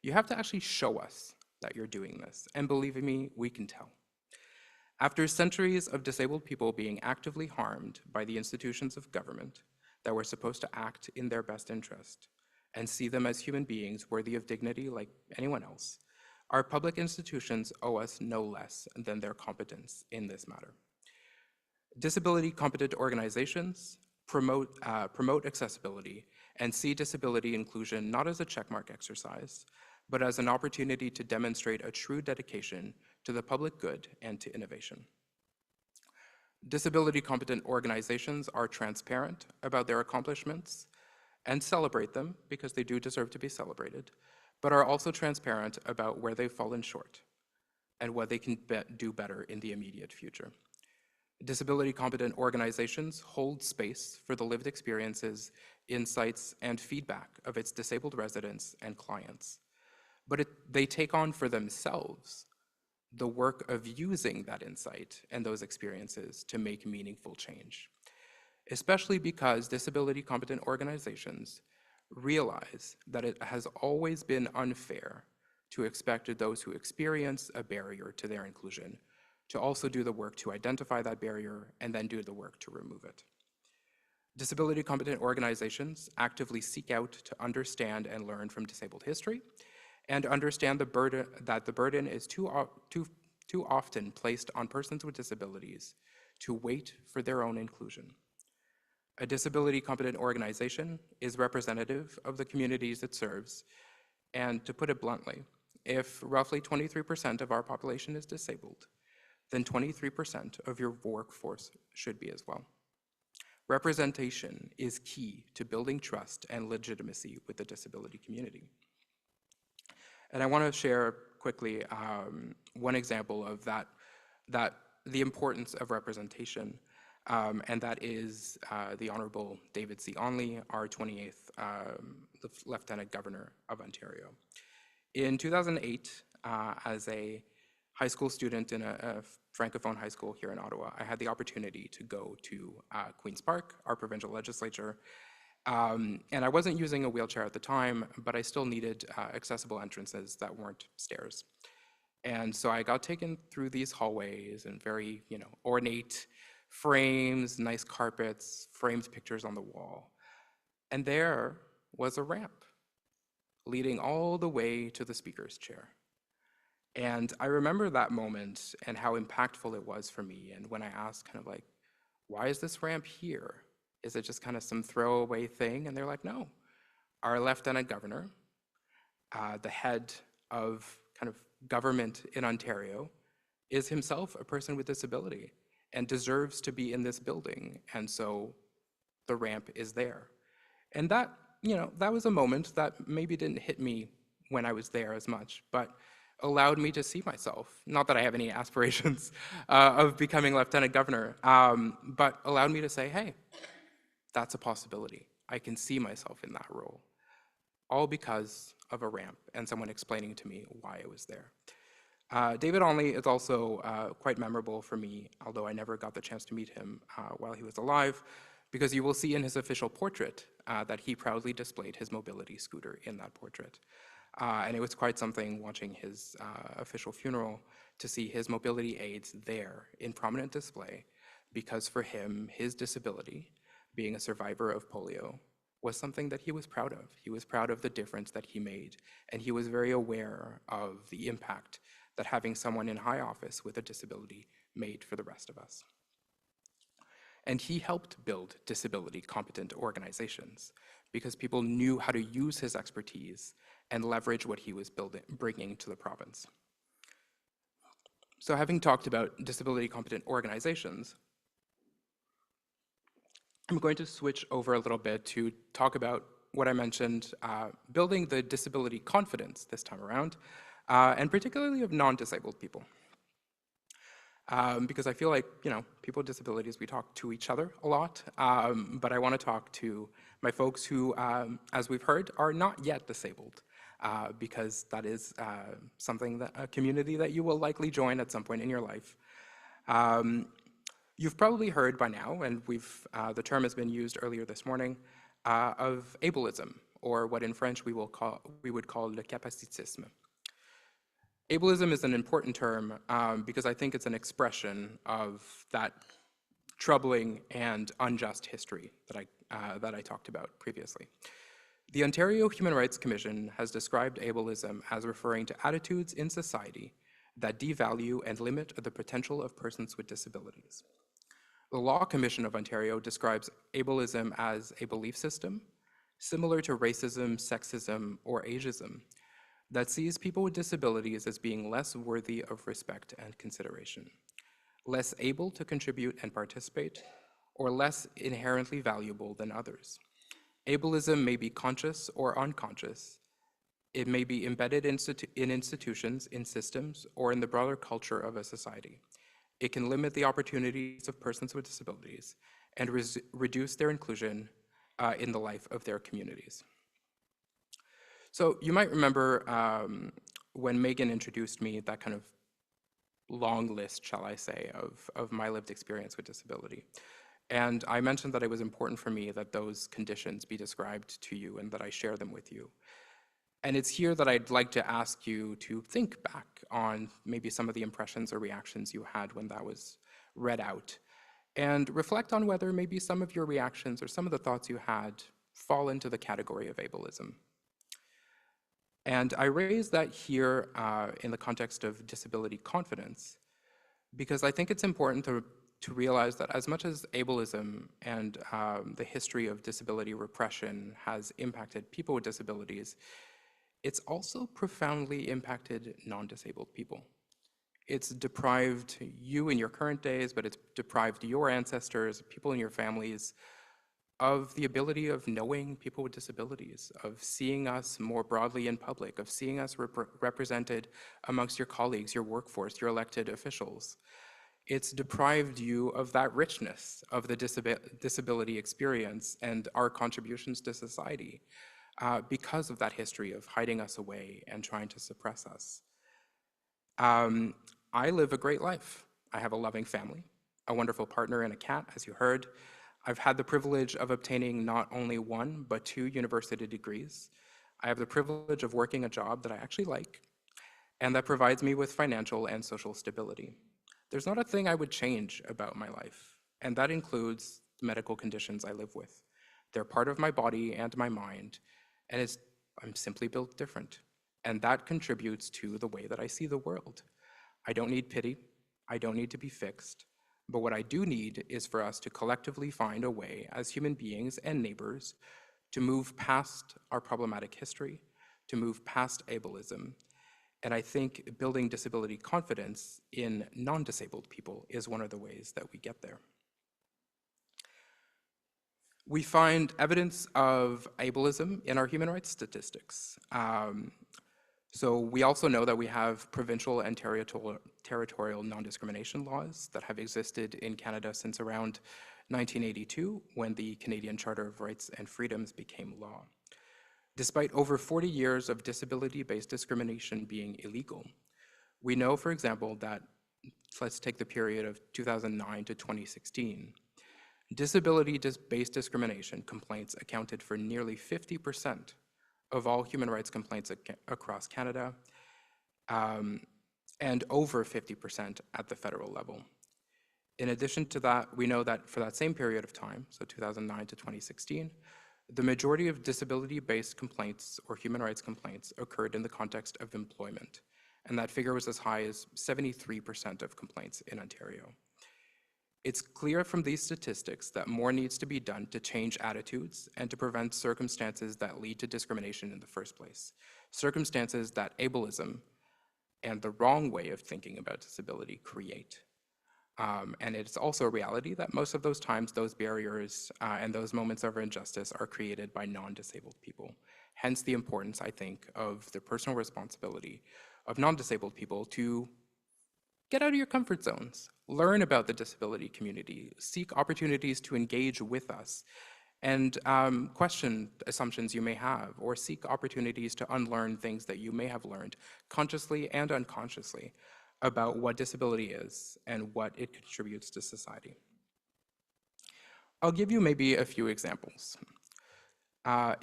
Speaker 9: You have to actually show us that you're doing this, and believe me, we can tell. After centuries of disabled people being actively harmed by the institutions of government that were supposed to act in their best interest and see them as human beings worthy of dignity like anyone else, our public institutions owe us no less than their competence in this matter. Disability competent organizations promote accessibility and see disability inclusion not as a checkmark exercise, but as an opportunity to demonstrate a true dedication to the public good and to innovation. Disability competent organizations are transparent about their accomplishments and celebrate them because they do deserve to be celebrated, but are also transparent about where they've fallen short and what they can do better in the immediate future. Disability competent organizations hold space for the lived experiences insights, and feedback of its disabled residents and clients. But they take on for themselves the work of using that insight and those experiences to make meaningful change, especially because disability competent organizations realize that it has always been unfair to expect those who experience a barrier to their inclusion to also do the work to identify that barrier and then do the work to remove it. Disability competent organizations actively seek out to understand and learn from disabled history and understand the burden is too often placed on persons with disabilities to wait for their own inclusion. A disability competent organization is representative of the communities it serves, and to put it bluntly, if roughly 23% of our population is disabled, then 23% of your workforce should be as well. Representation is key to building trust and legitimacy with the disability community. And I want to share quickly one example of the importance of representation, and that is the Honorable David C. Onley, our 28th Lieutenant Governor of Ontario. In 2008, as a high school student in a Francophone high school here in Ottawa, I had the opportunity to go to Queen's Park, our provincial legislature, and I wasn't using a wheelchair at the time, but I still needed accessible entrances that weren't stairs. And so I got taken through these hallways and very, ornate frames, nice carpets, framed pictures on the wall. And there was a ramp leading all the way to the speaker's chair. And I remember that moment and how impactful it was for me. And when I asked kind of like, why is this ramp here? Is it just kind of some throwaway thing? And they're like, no. Our Lieutenant Governor, the head of kind of government in Ontario, is himself a person with disability and deserves to be in this building. And so the ramp is there. And that, that was a moment that maybe didn't hit me when I was there as much, but allowed me to see myself. Not that I have any aspirations of becoming Lieutenant Governor, but allowed me to say, hey, that's a possibility. I can see myself in that role, all because of a ramp and someone explaining to me why it was there. David Onley is also quite memorable for me, although I never got the chance to meet him while he was alive, because you will see in his official portrait that he proudly displayed his mobility scooter in that portrait. And it was quite something watching his official funeral to see his mobility aids there in prominent display, because for him, his disability, being a survivor of polio, was something that he was proud of. He was proud of the difference that he made, and he was very aware of the impact that having someone in high office with a disability made for the rest of us. And he helped build disability competent organizations because people knew how to use his expertise and leverage what he was bringing to the province. So having talked about disability competent organizations, I'm going to switch over a little bit to talk about what I mentioned, building the disability confidence this time around, and particularly of non-disabled people. Because I feel like, people with disabilities, we talk to each other a lot, but I want to talk to my folks who, as we've heard, are not yet disabled, because that is a community that you will likely join at some point in your life. You've probably heard by now, and the term has been used earlier this morning, of ableism, or what in French we would call le capacitisme. Ableism is an important term because I think it's an expression of that troubling and unjust history that I talked about previously. The Ontario Human Rights Commission has described ableism as referring to attitudes in society that devalue and limit the potential of persons with disabilities. The Law Commission of Ontario describes ableism as a belief system similar to racism, sexism, or ageism that sees people with disabilities as being less worthy of respect and consideration, less able to contribute and participate, or less inherently valuable than others. Ableism may be conscious or unconscious. It may be embedded in institutions, in systems, or in the broader culture of a society. It can limit the opportunities of persons with disabilities and reduce their inclusion in the life of their communities. So you might remember when Megan introduced me, that kind of long list, shall I say, of my lived experience with disability. And I mentioned that it was important for me that those conditions be described to you and that I share them with you. And it's here that I'd like to ask you to think back on maybe some of the impressions or reactions you had when that was read out, and reflect on whether maybe some of your reactions or some of the thoughts you had fall into the category of ableism. And I raise that here in the context of disability confidence, because I think it's important to realize that as much as ableism and the history of disability repression has impacted people with disabilities, it's also profoundly impacted non-disabled people. It's deprived you in your current days, but it's deprived your ancestors, people in your families, of the ability of knowing people with disabilities, of seeing us more broadly in public, of seeing us represented amongst your colleagues, your workforce, your elected officials. It's deprived you of that richness of the disability experience and our contributions to society because of that history of hiding us away and trying to suppress us. I live a great life. I have a loving family, a wonderful partner and a cat, as you heard. I've had the privilege of obtaining not only one, but 2 university degrees. I have the privilege of working a job that I actually like, and that provides me with financial and social stability. There's not a thing I would change about my life, and that includes the medical conditions I live with. They're part of my body and my mind, and I'm simply built different, and that contributes to the way that I see the world. I don't need pity, I don't need to be fixed, but what I do need is for us to collectively find a way as human beings and neighbors to move past our problematic history, to move past ableism. And I think building disability confidence in non-disabled people is one of the ways that we get there. We find evidence of ableism in our human rights statistics. So we also know that we have provincial and territorial non-discrimination laws that have existed in Canada since around 1982, when the Canadian Charter of Rights and Freedoms became law. Despite over 40 years of disability-based discrimination being illegal, we know, for example, that, let's take the period of 2009 to 2016, disability-based discrimination complaints accounted for nearly 50% of all human rights complaints across Canada, and over 50% at the federal level. In addition to that, we know that for that same period of time, so 2009 to 2016, the majority of disability-based complaints or human rights complaints occurred in the context of employment, and that figure was as high as 73% of complaints in Ontario. It's clear from these statistics that more needs to be done to change attitudes and to prevent circumstances that lead to discrimination in the first place, circumstances that ableism and the wrong way of thinking about disability create. And it's also a reality that most of those times, those barriers and those moments of injustice are created by non-disabled people. Hence the importance, I think, of the personal responsibility of non-disabled people to get out of your comfort zones, learn about the disability community, seek opportunities to engage with us, and question assumptions you may have, or seek opportunities to unlearn things that you may have learned consciously and unconsciously about what disability is and what it contributes to society. I'll give you maybe a few examples.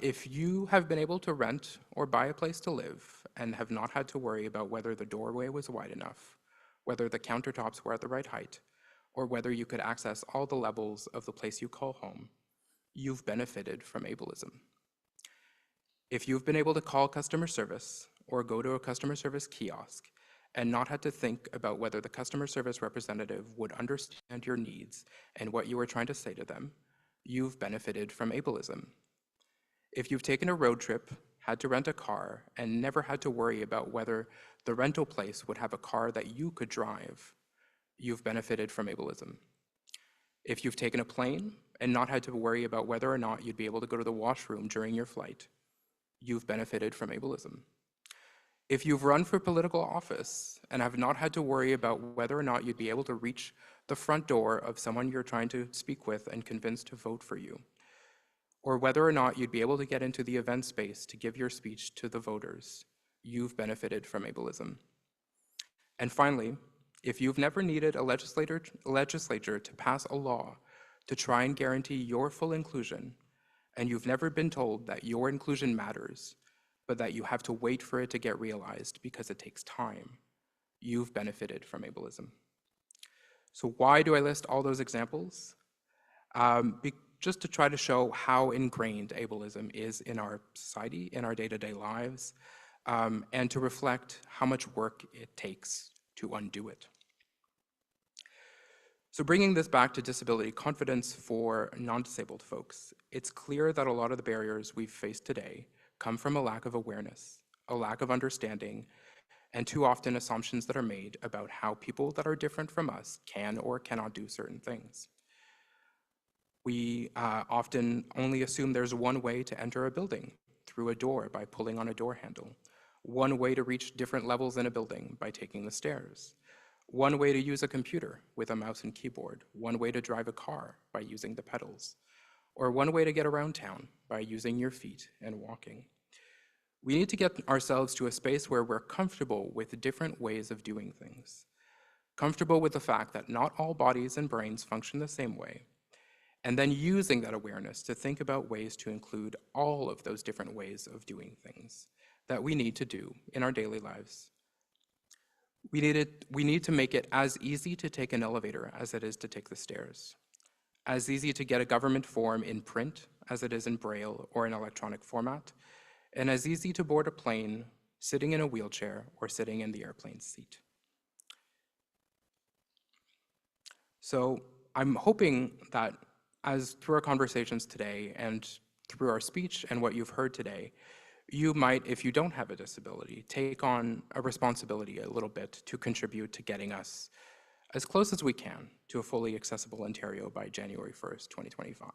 Speaker 9: If you have been able to rent or buy a place to live and have not had to worry about whether the doorway was wide enough, whether the countertops were at the right height, or whether you could access all the levels of the place you call home, you've benefited from ableism. If you've been able to call customer service or go to a customer service kiosk and not had to think about whether the customer service representative would understand your needs and what you were trying to say to them, you've benefited from ableism. If you've taken a road trip, had to rent a car, and never had to worry about whether the rental place would have a car that you could drive, you've benefited from ableism. If you've taken a plane and not had to worry about whether or not you'd be able to go to the washroom during your flight, you've benefited from ableism. If you've run for political office and have not had to worry about whether or not you'd be able to reach the front door of someone you're trying to speak with and convince to vote for you, or whether or not you'd be able to get into the event space to give your speech to the voters, you've benefited from ableism. And finally, if you've never needed a legislature to pass a law to try and guarantee your full inclusion, and you've never been told that your inclusion matters, but that you have to wait for it to get realized because it takes time, you've benefited from ableism. So why do I list all those examples? Just to try to show how ingrained ableism is in our society, in our day-to-day lives, and to reflect how much work it takes to undo it. So bringing this back to disability confidence for non-disabled folks, it's clear that a lot of the barriers we've faced today come from a lack of awareness, a lack of understanding, and too often assumptions that are made about how people that are different from us can or cannot do certain things. We often only assume there's one way to enter a building, through a door by pulling on a door handle, one way to reach different levels in a building by taking the stairs, one way to use a computer with a mouse and keyboard, one way to drive a car by using the pedals, or one way to get around town by using your feet and walking. We need to get ourselves to a space where we're comfortable with different ways of doing things, comfortable with the fact that not all bodies and brains function the same way, and then using that awareness to think about ways to include all of those different ways of doing things that we need to do in our daily lives. We need to make it as easy to take an elevator as it is to take the stairs, as easy to get a government form in print as it is in Braille or in electronic format, and as easy to board a plane sitting in a wheelchair or sitting in the airplane seat. So I'm hoping that as through our conversations today and through our speech and what you've heard today, you might, if you don't have a disability, take on a responsibility a little bit to contribute to getting us as close as we can to a fully accessible Ontario by January 1st, 2025.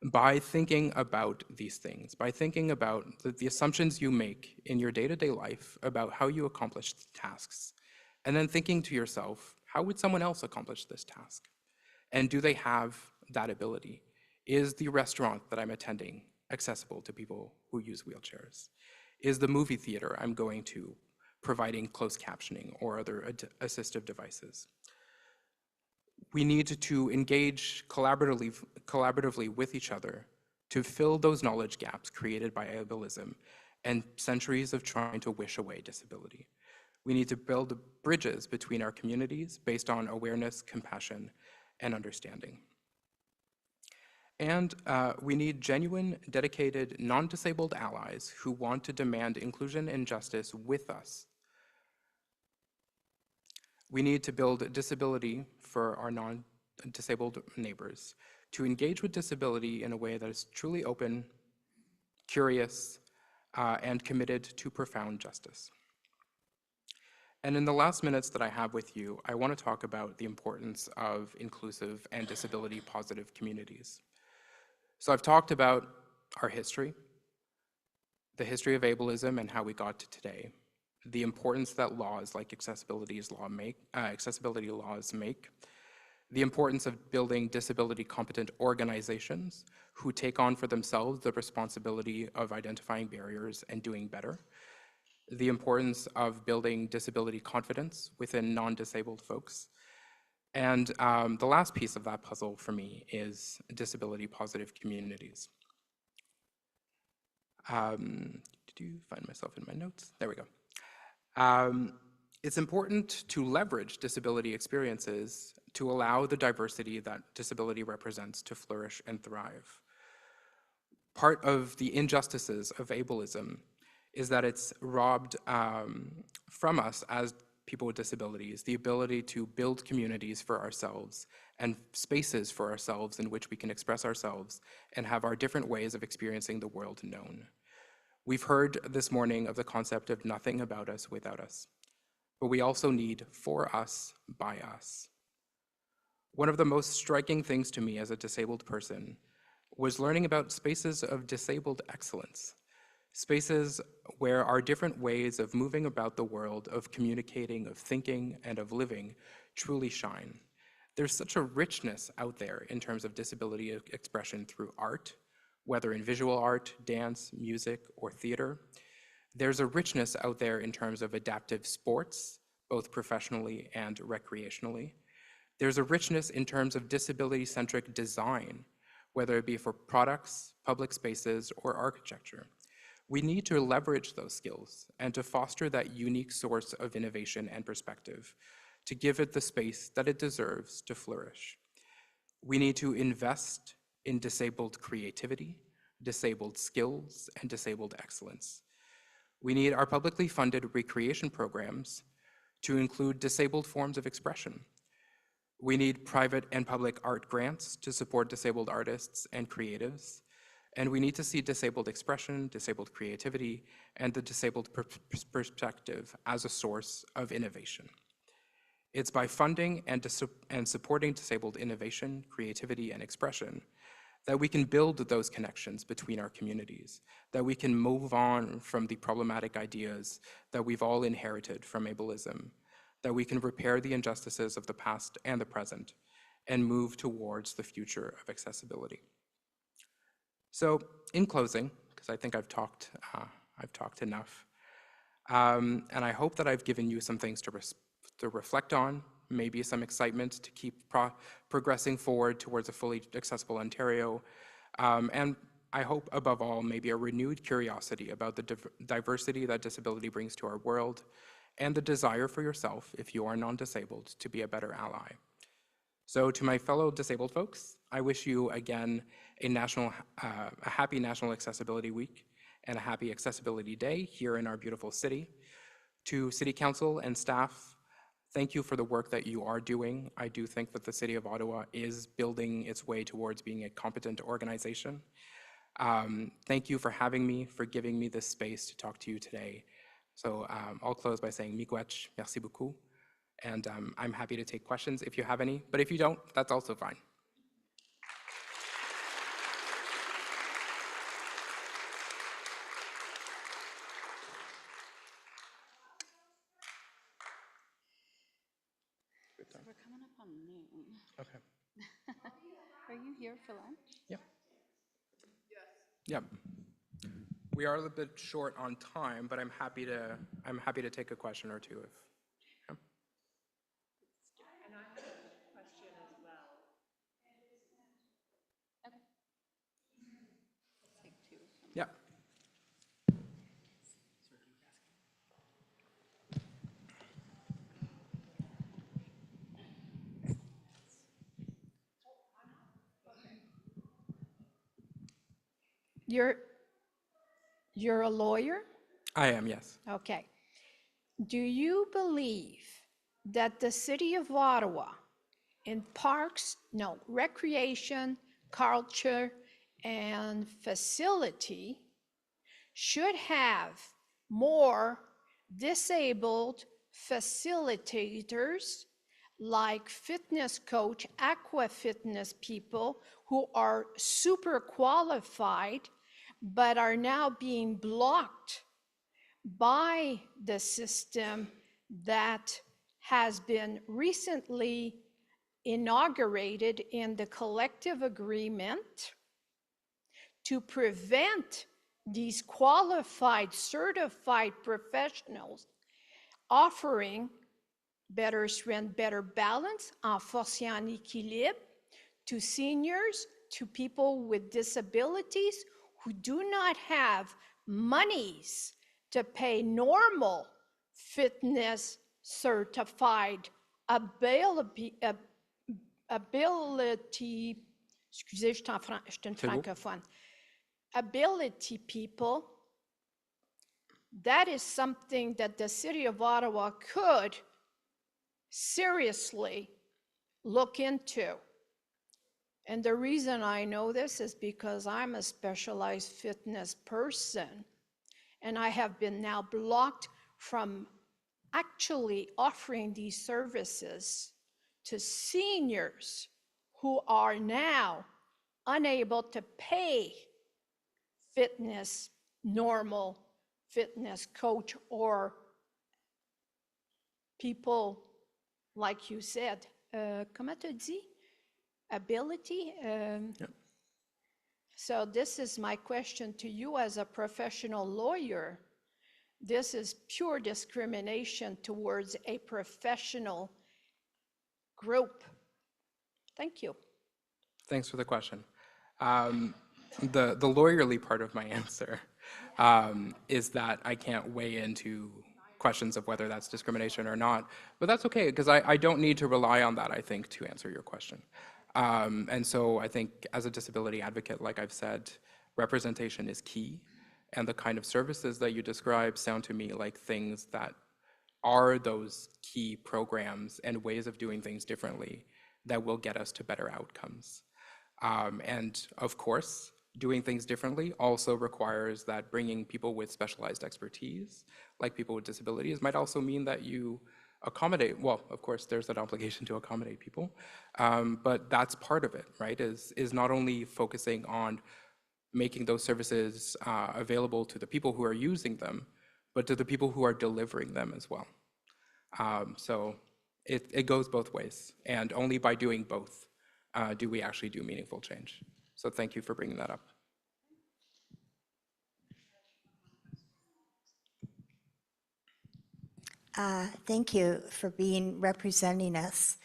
Speaker 9: By thinking about these things, by thinking about the assumptions you make in your day-to-day life about how you accomplish tasks, and then thinking to yourself, how would someone else accomplish this task? And do they have that ability? Is the restaurant that I'm attending accessible to people who use wheelchairs? Is the movie theater I'm going to providing closed captioning or other assistive devices? We need to engage collaboratively with each other to fill those knowledge gaps created by ableism and centuries of trying to wish away disability. We need to build bridges between our communities based on awareness, compassion, and understanding. And we need genuine, dedicated, non-disabled allies who want to demand inclusion and justice with us. We need to build disability for our non-disabled neighbors, to engage with disability in a way that is truly open, curious, and committed to profound justice. And in the last minutes that I have with you, I want to talk about the importance of inclusive and disability-positive communities. So I've talked about our history, the history of ableism and how we got to today, the importance that laws like accessibility laws make, the importance of building disability-competent organizations who take on for themselves the responsibility of identifying barriers and doing better, the importance of building disability confidence within non-disabled folks. And the last piece of that puzzle for me is disability-positive communities. Did you find myself in my notes? There we go. It's important to leverage disability experiences to allow the diversity that disability represents to flourish and thrive. Part of the injustices of ableism is that it's robbed from us as people with disabilities the ability to build communities for ourselves and spaces for ourselves in which we can express ourselves and have our different ways of experiencing the world known. We've heard this morning of the concept of nothing about us without us, but we also need for us, by us. One of the most striking things to me as a disabled person was learning about spaces of disabled excellence, spaces where our different ways of moving about the world, of communicating, of thinking, and of living truly shine. There's such a richness out there in terms of disability expression through art, whether in visual art, dance, music, or theater. There's a richness out there in terms of adaptive sports, both professionally and recreationally. There's a richness in terms of disability-centric design, whether it be for products, public spaces, or architecture. We need to leverage those skills and to foster that unique source of innovation and perspective, to give it the space that it deserves to flourish. We need to invest in disabled creativity, disabled skills, and disabled excellence. We need our publicly funded recreation programs to include disabled forms of expression. We need private and public art grants to support disabled artists and creatives. And we need to see disabled expression, disabled creativity, and the disabled perspective as a source of innovation. It's by funding and supporting disabled innovation, creativity, and expression that we can build those connections between our communities, that we can move on from the problematic ideas that we've all inherited from ableism, that we can repair the injustices of the past and the present, and move towards the future of accessibility. So, in closing, because I think I've talked enough, and I hope that I've given you some things to reflect on, maybe some excitement to keep progressing forward towards a fully accessible Ontario, and I hope above all maybe a renewed curiosity about the diversity that disability brings to our world, and the desire for yourself, if you are non-disabled, to be a better ally. So to my fellow disabled folks, I wish you again a happy National Accessibility Week and a happy Accessibility Day here in our beautiful city. To City Council and staff, thank you for the work that you are doing. I do think that the City of Ottawa is building its way towards being a competent organization. Thank you for having me, for giving me this space to talk to you today. So I'll close by saying miigwech, merci beaucoup. And I'm happy to take questions if you have any, but if you don't, that's also fine.
Speaker 1: We're coming up on noon.
Speaker 9: Okay.
Speaker 1: Are you here for lunch?
Speaker 9: Yep. Yep. We are a little bit short on time, but I'm happy to take a question or two if. Yeah.
Speaker 10: And I have a question as well.
Speaker 1: Take two.
Speaker 9: Yeah.
Speaker 10: You're a lawyer?
Speaker 9: I am, yes.
Speaker 10: Okay. Do you believe that the city of Ottawa in parks, no, recreation, culture, and facility should have more disabled facilitators like fitness coach, aqua fitness people who are super qualified but are now being blocked by the system that has been recently inaugurated in the collective agreement to prevent these qualified, certified professionals offering better strength, better balance, renforcer en équilibre to seniors, to people with disabilities who do not have monies to pay normal fitness certified ability, excusez, je suis une francophone, ability people. That is something that the city of Ottawa could seriously look into. And the reason I know this is because I'm a specialized fitness person, and I have been now blocked from actually offering these services to seniors who are now unable to pay fitness, normal fitness coach, or people, like you said, comment tu dis? Ability? So this is my question to you as a professional lawyer. This is pure discrimination towards a professional group. Thank you.
Speaker 9: Thanks for the question. The lawyerly part of my answer is that I can't weigh into questions of whether that's discrimination or not, but that's okay, because I don't need to rely on that, I think, to answer your question. And so I think as a disability advocate, like I've said, representation is key, and the kind of services that you describe sound to me like things that are those key programs and ways of doing things differently that will get us to better outcomes. And of course, doing things differently also requires that bringing people with specialized expertise, like people with disabilities, might also mean that you accommodate, well, of course, there's that obligation to accommodate people, but that's part of it, right, is not only focusing on making those services available to the people who are using them, but to the people who are delivering them as well. So it goes both ways, and only by doing both do we actually do meaningful change. So thank you for bringing that up.
Speaker 11: Thank you for representing us.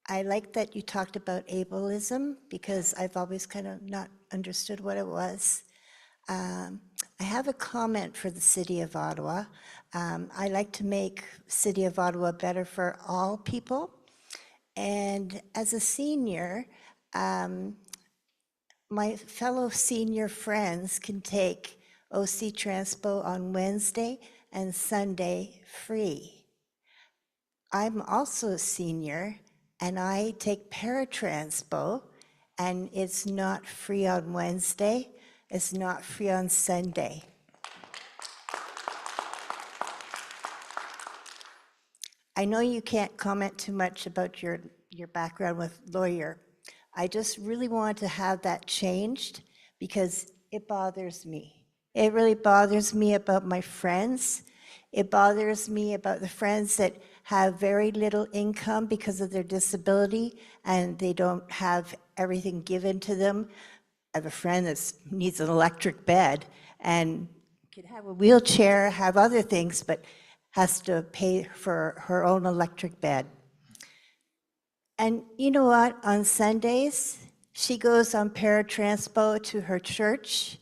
Speaker 11: I like that you talked about ableism, because I've always kind of not understood what it was. I have a comment for the City of Ottawa. I like to make City of Ottawa better for all people. And as a senior, my fellow senior friends can take OC Transpo on Wednesday and Sunday free. I'm also a senior, and I take Paratranspo, and it's not free on Wednesday, it's not free on Sunday. I know you can't comment too much about your background with lawyer. I just really want to have that changed, because it bothers me. It really bothers me about my friends. It bothers me about the friends that have very little income because of their disability, and they don't have everything given to them. I have a friend that needs an electric bed and could have a wheelchair, have other things, but has to pay for her own electric bed. And you know what? On Sundays, she goes on Paratranspo to her church,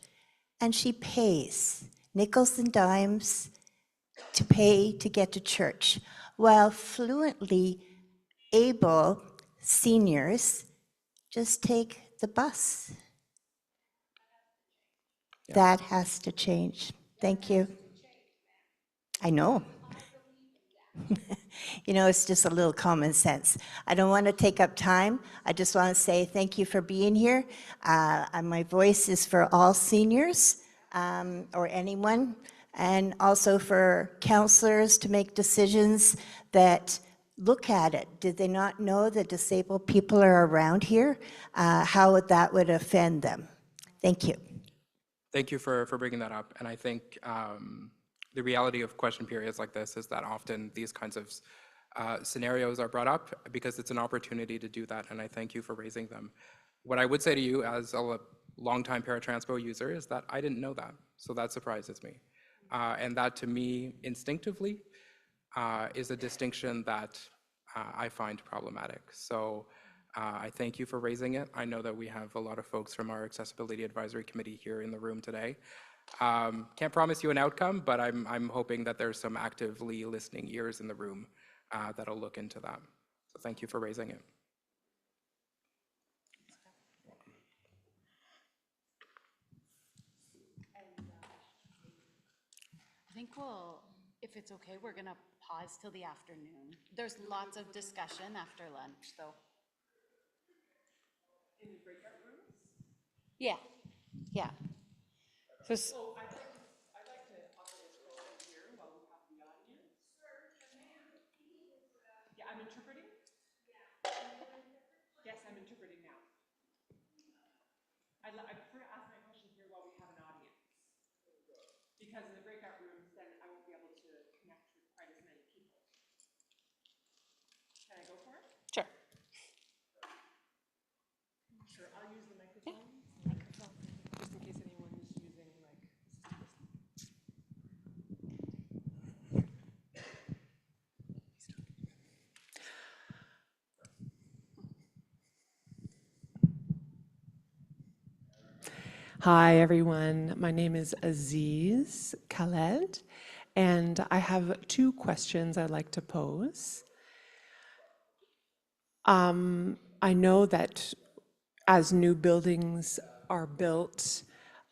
Speaker 11: and she pays nickels and dimes to pay to get to church, while fluently able seniors just take the bus.
Speaker 9: Yeah.
Speaker 11: That has to change. Thank you. I know. You know, it's just a little common sense. I don't want to take up time. I just want to say thank you for being here. And my voice is for all seniors or anyone, and also for councillors to make decisions that look at it. Did they not know that disabled people are around here? How that would offend them? Thank you.
Speaker 9: Thank you for bringing that up. And I think the reality of question periods like this is that often these kinds of scenarios are brought up because it's an opportunity to do that, and I thank you for raising them. What I would say to you as a longtime Paratranspo user is that I didn't know that, so that surprises me. And that to me, instinctively, is a distinction that I find problematic. So I thank you for raising it. I know that we have a lot of folks from our Accessibility Advisory Committee here in the room today. Can't promise you an outcome, but I'm hoping that there's some actively listening ears in the room that'll look into that. So thank you for raising it.
Speaker 1: I think if it's okay, we're gonna pause till the afternoon. There's lots of discussion after lunch, though. In the breakout rooms? Yeah, yeah. So
Speaker 12: I'd like to offer this question here while we have the audience. Yeah, I'm interpreting? Yes, I'm interpreting now. I prefer to ask my question here while we have an audience. Because in the breakout rooms, then I won't be able to connect with quite as many people. Can I Sure, I'll use the microphone. Just in case anyone is using like. Hi, everyone. My name is Aziz Khaled, and I have two questions I'd like to pose. I know that as new buildings are built,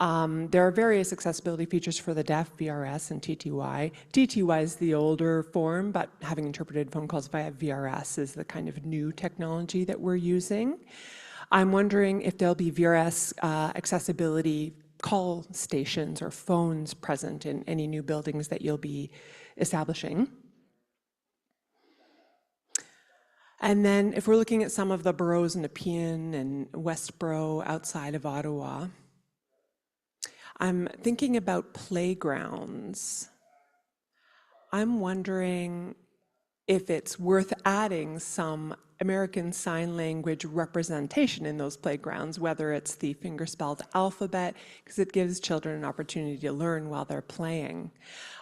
Speaker 12: there are various accessibility features for the deaf, VRS and TTY. TTY is the older form, but having interpreted phone calls via VRS is the kind of new technology that we're using. I'm wondering if there'll be VRS accessibility call stations or phones present in any new buildings that you'll be establishing. And then if we're looking at some of the boroughs in Nepean and Westboro outside of Ottawa, I'm thinking about playgrounds. I'm wondering if it's worth adding some American Sign Language representation in those playgrounds, whether it's the fingerspelled alphabet, because it gives children an opportunity to learn while they're playing.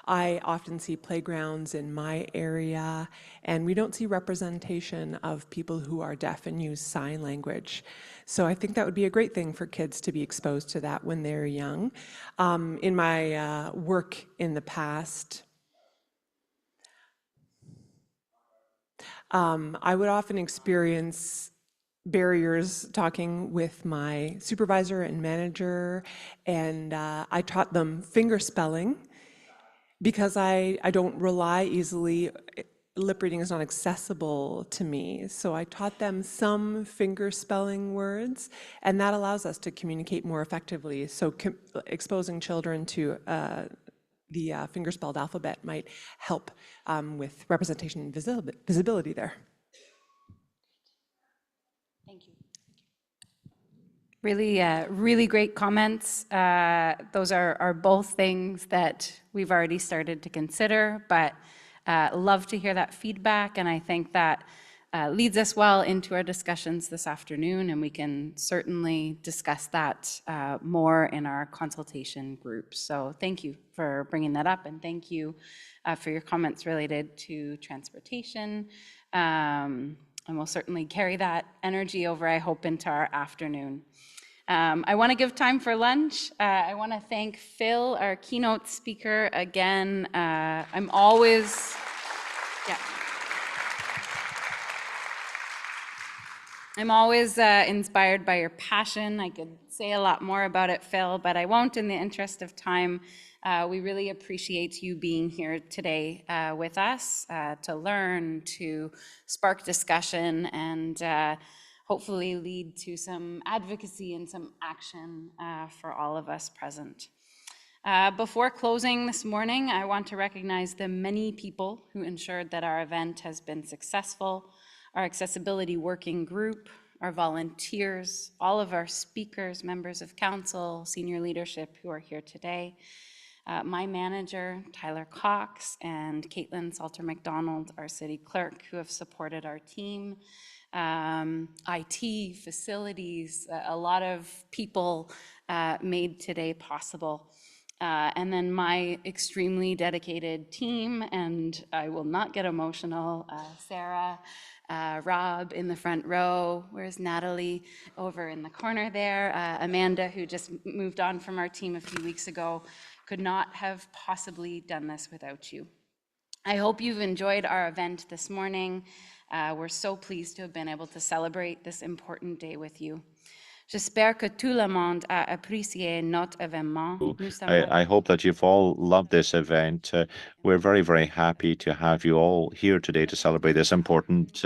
Speaker 12: I often see playgrounds in my area, and we don't see representation of people who are deaf and use sign language. So I think that would be a great thing for kids to be exposed to that when they're young. In my work in the past, I would often experience barriers talking with my supervisor and manager, and I taught them finger spelling because I don't rely easily. Lip reading is not accessible to me, so I taught them some finger spelling words, and that allows us to communicate more effectively. So exposing children to the fingerspelled alphabet might help with representation and visibility there.
Speaker 1: Thank you. Really, really great comments. Those are both things that we've already started to consider, but love to hear that feedback, and I think that leads us well into our discussions this afternoon, and we can certainly discuss that more in our consultation group. So thank you for bringing that up, and thank you for your comments related to transportation. And we'll certainly carry that energy over, I hope, into our afternoon. I want to give time for lunch. I want to thank Phil, our keynote speaker, again. I'm always inspired by your passion. I could say a lot more about it, Phil, but I won't in the interest of time. We really appreciate you being here today with us to learn, to spark discussion, and hopefully lead to some advocacy and some action for all of us present. Before closing this morning, I want to recognize the many people who ensured that our event has been successful, our accessibility working group, our volunteers, all of our speakers, members of council, senior leadership who are here today, my manager, Tyler Cox, and Caitlin Salter-McDonald, our city clerk, who have supported our team, IT, facilities, a lot of people made today possible. And then my extremely dedicated team, and I will not get emotional, Sarah, Rob in the front row, where's Natalie over in the corner there, Amanda, who just moved on from our team a few weeks ago, could not have possibly done this without you. I hope you've enjoyed our event this morning. We're so pleased to have been able to celebrate this important day with you. J'espère que tout le monde a apprécié notre événement.
Speaker 7: I hope that you've all loved this event. We're very, very happy to have you all here today to celebrate this important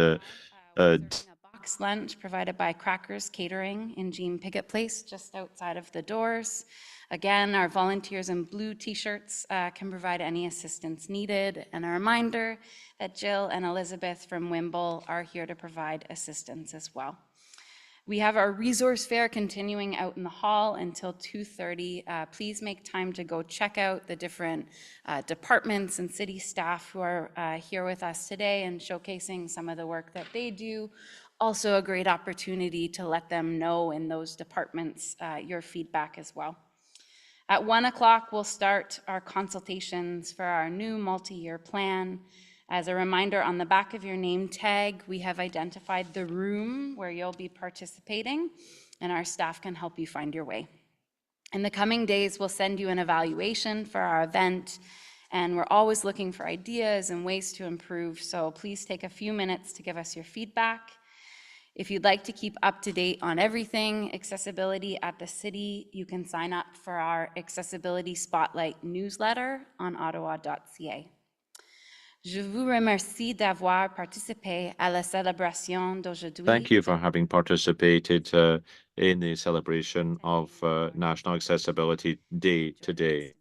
Speaker 1: box lunch provided by Crackers Catering in Jean Piggott Place, just outside of the doors. Again, our volunteers in blue t-shirts can provide any assistance needed. And a reminder that Jill and Elizabeth from Wimble are here to provide assistance as well. We have our resource fair continuing out in the hall until 2:30. Please make time to go check out the different departments and city staff who are here with us today and showcasing some of the work that they do. also a great opportunity to let them know in those departments your feedback as well. At 1 o'clock, we'll start our consultations for our new multi-year plan. As a reminder, on the back of your name tag, we have identified the room where you'll be participating, and our staff can help you find your way. In the coming days, we'll send you an evaluation for our event, and we're always looking for ideas and ways to improve, so please take a few minutes to give us your feedback. If you'd like to keep up to date on everything accessibility at the city, you can sign up for our Accessibility Spotlight newsletter on ottawa.ca. Je vous remercie d'avoir participé à la célébration d'aujourd'hui.
Speaker 7: Thank you for having participated in the celebration of National Accessibility Day today.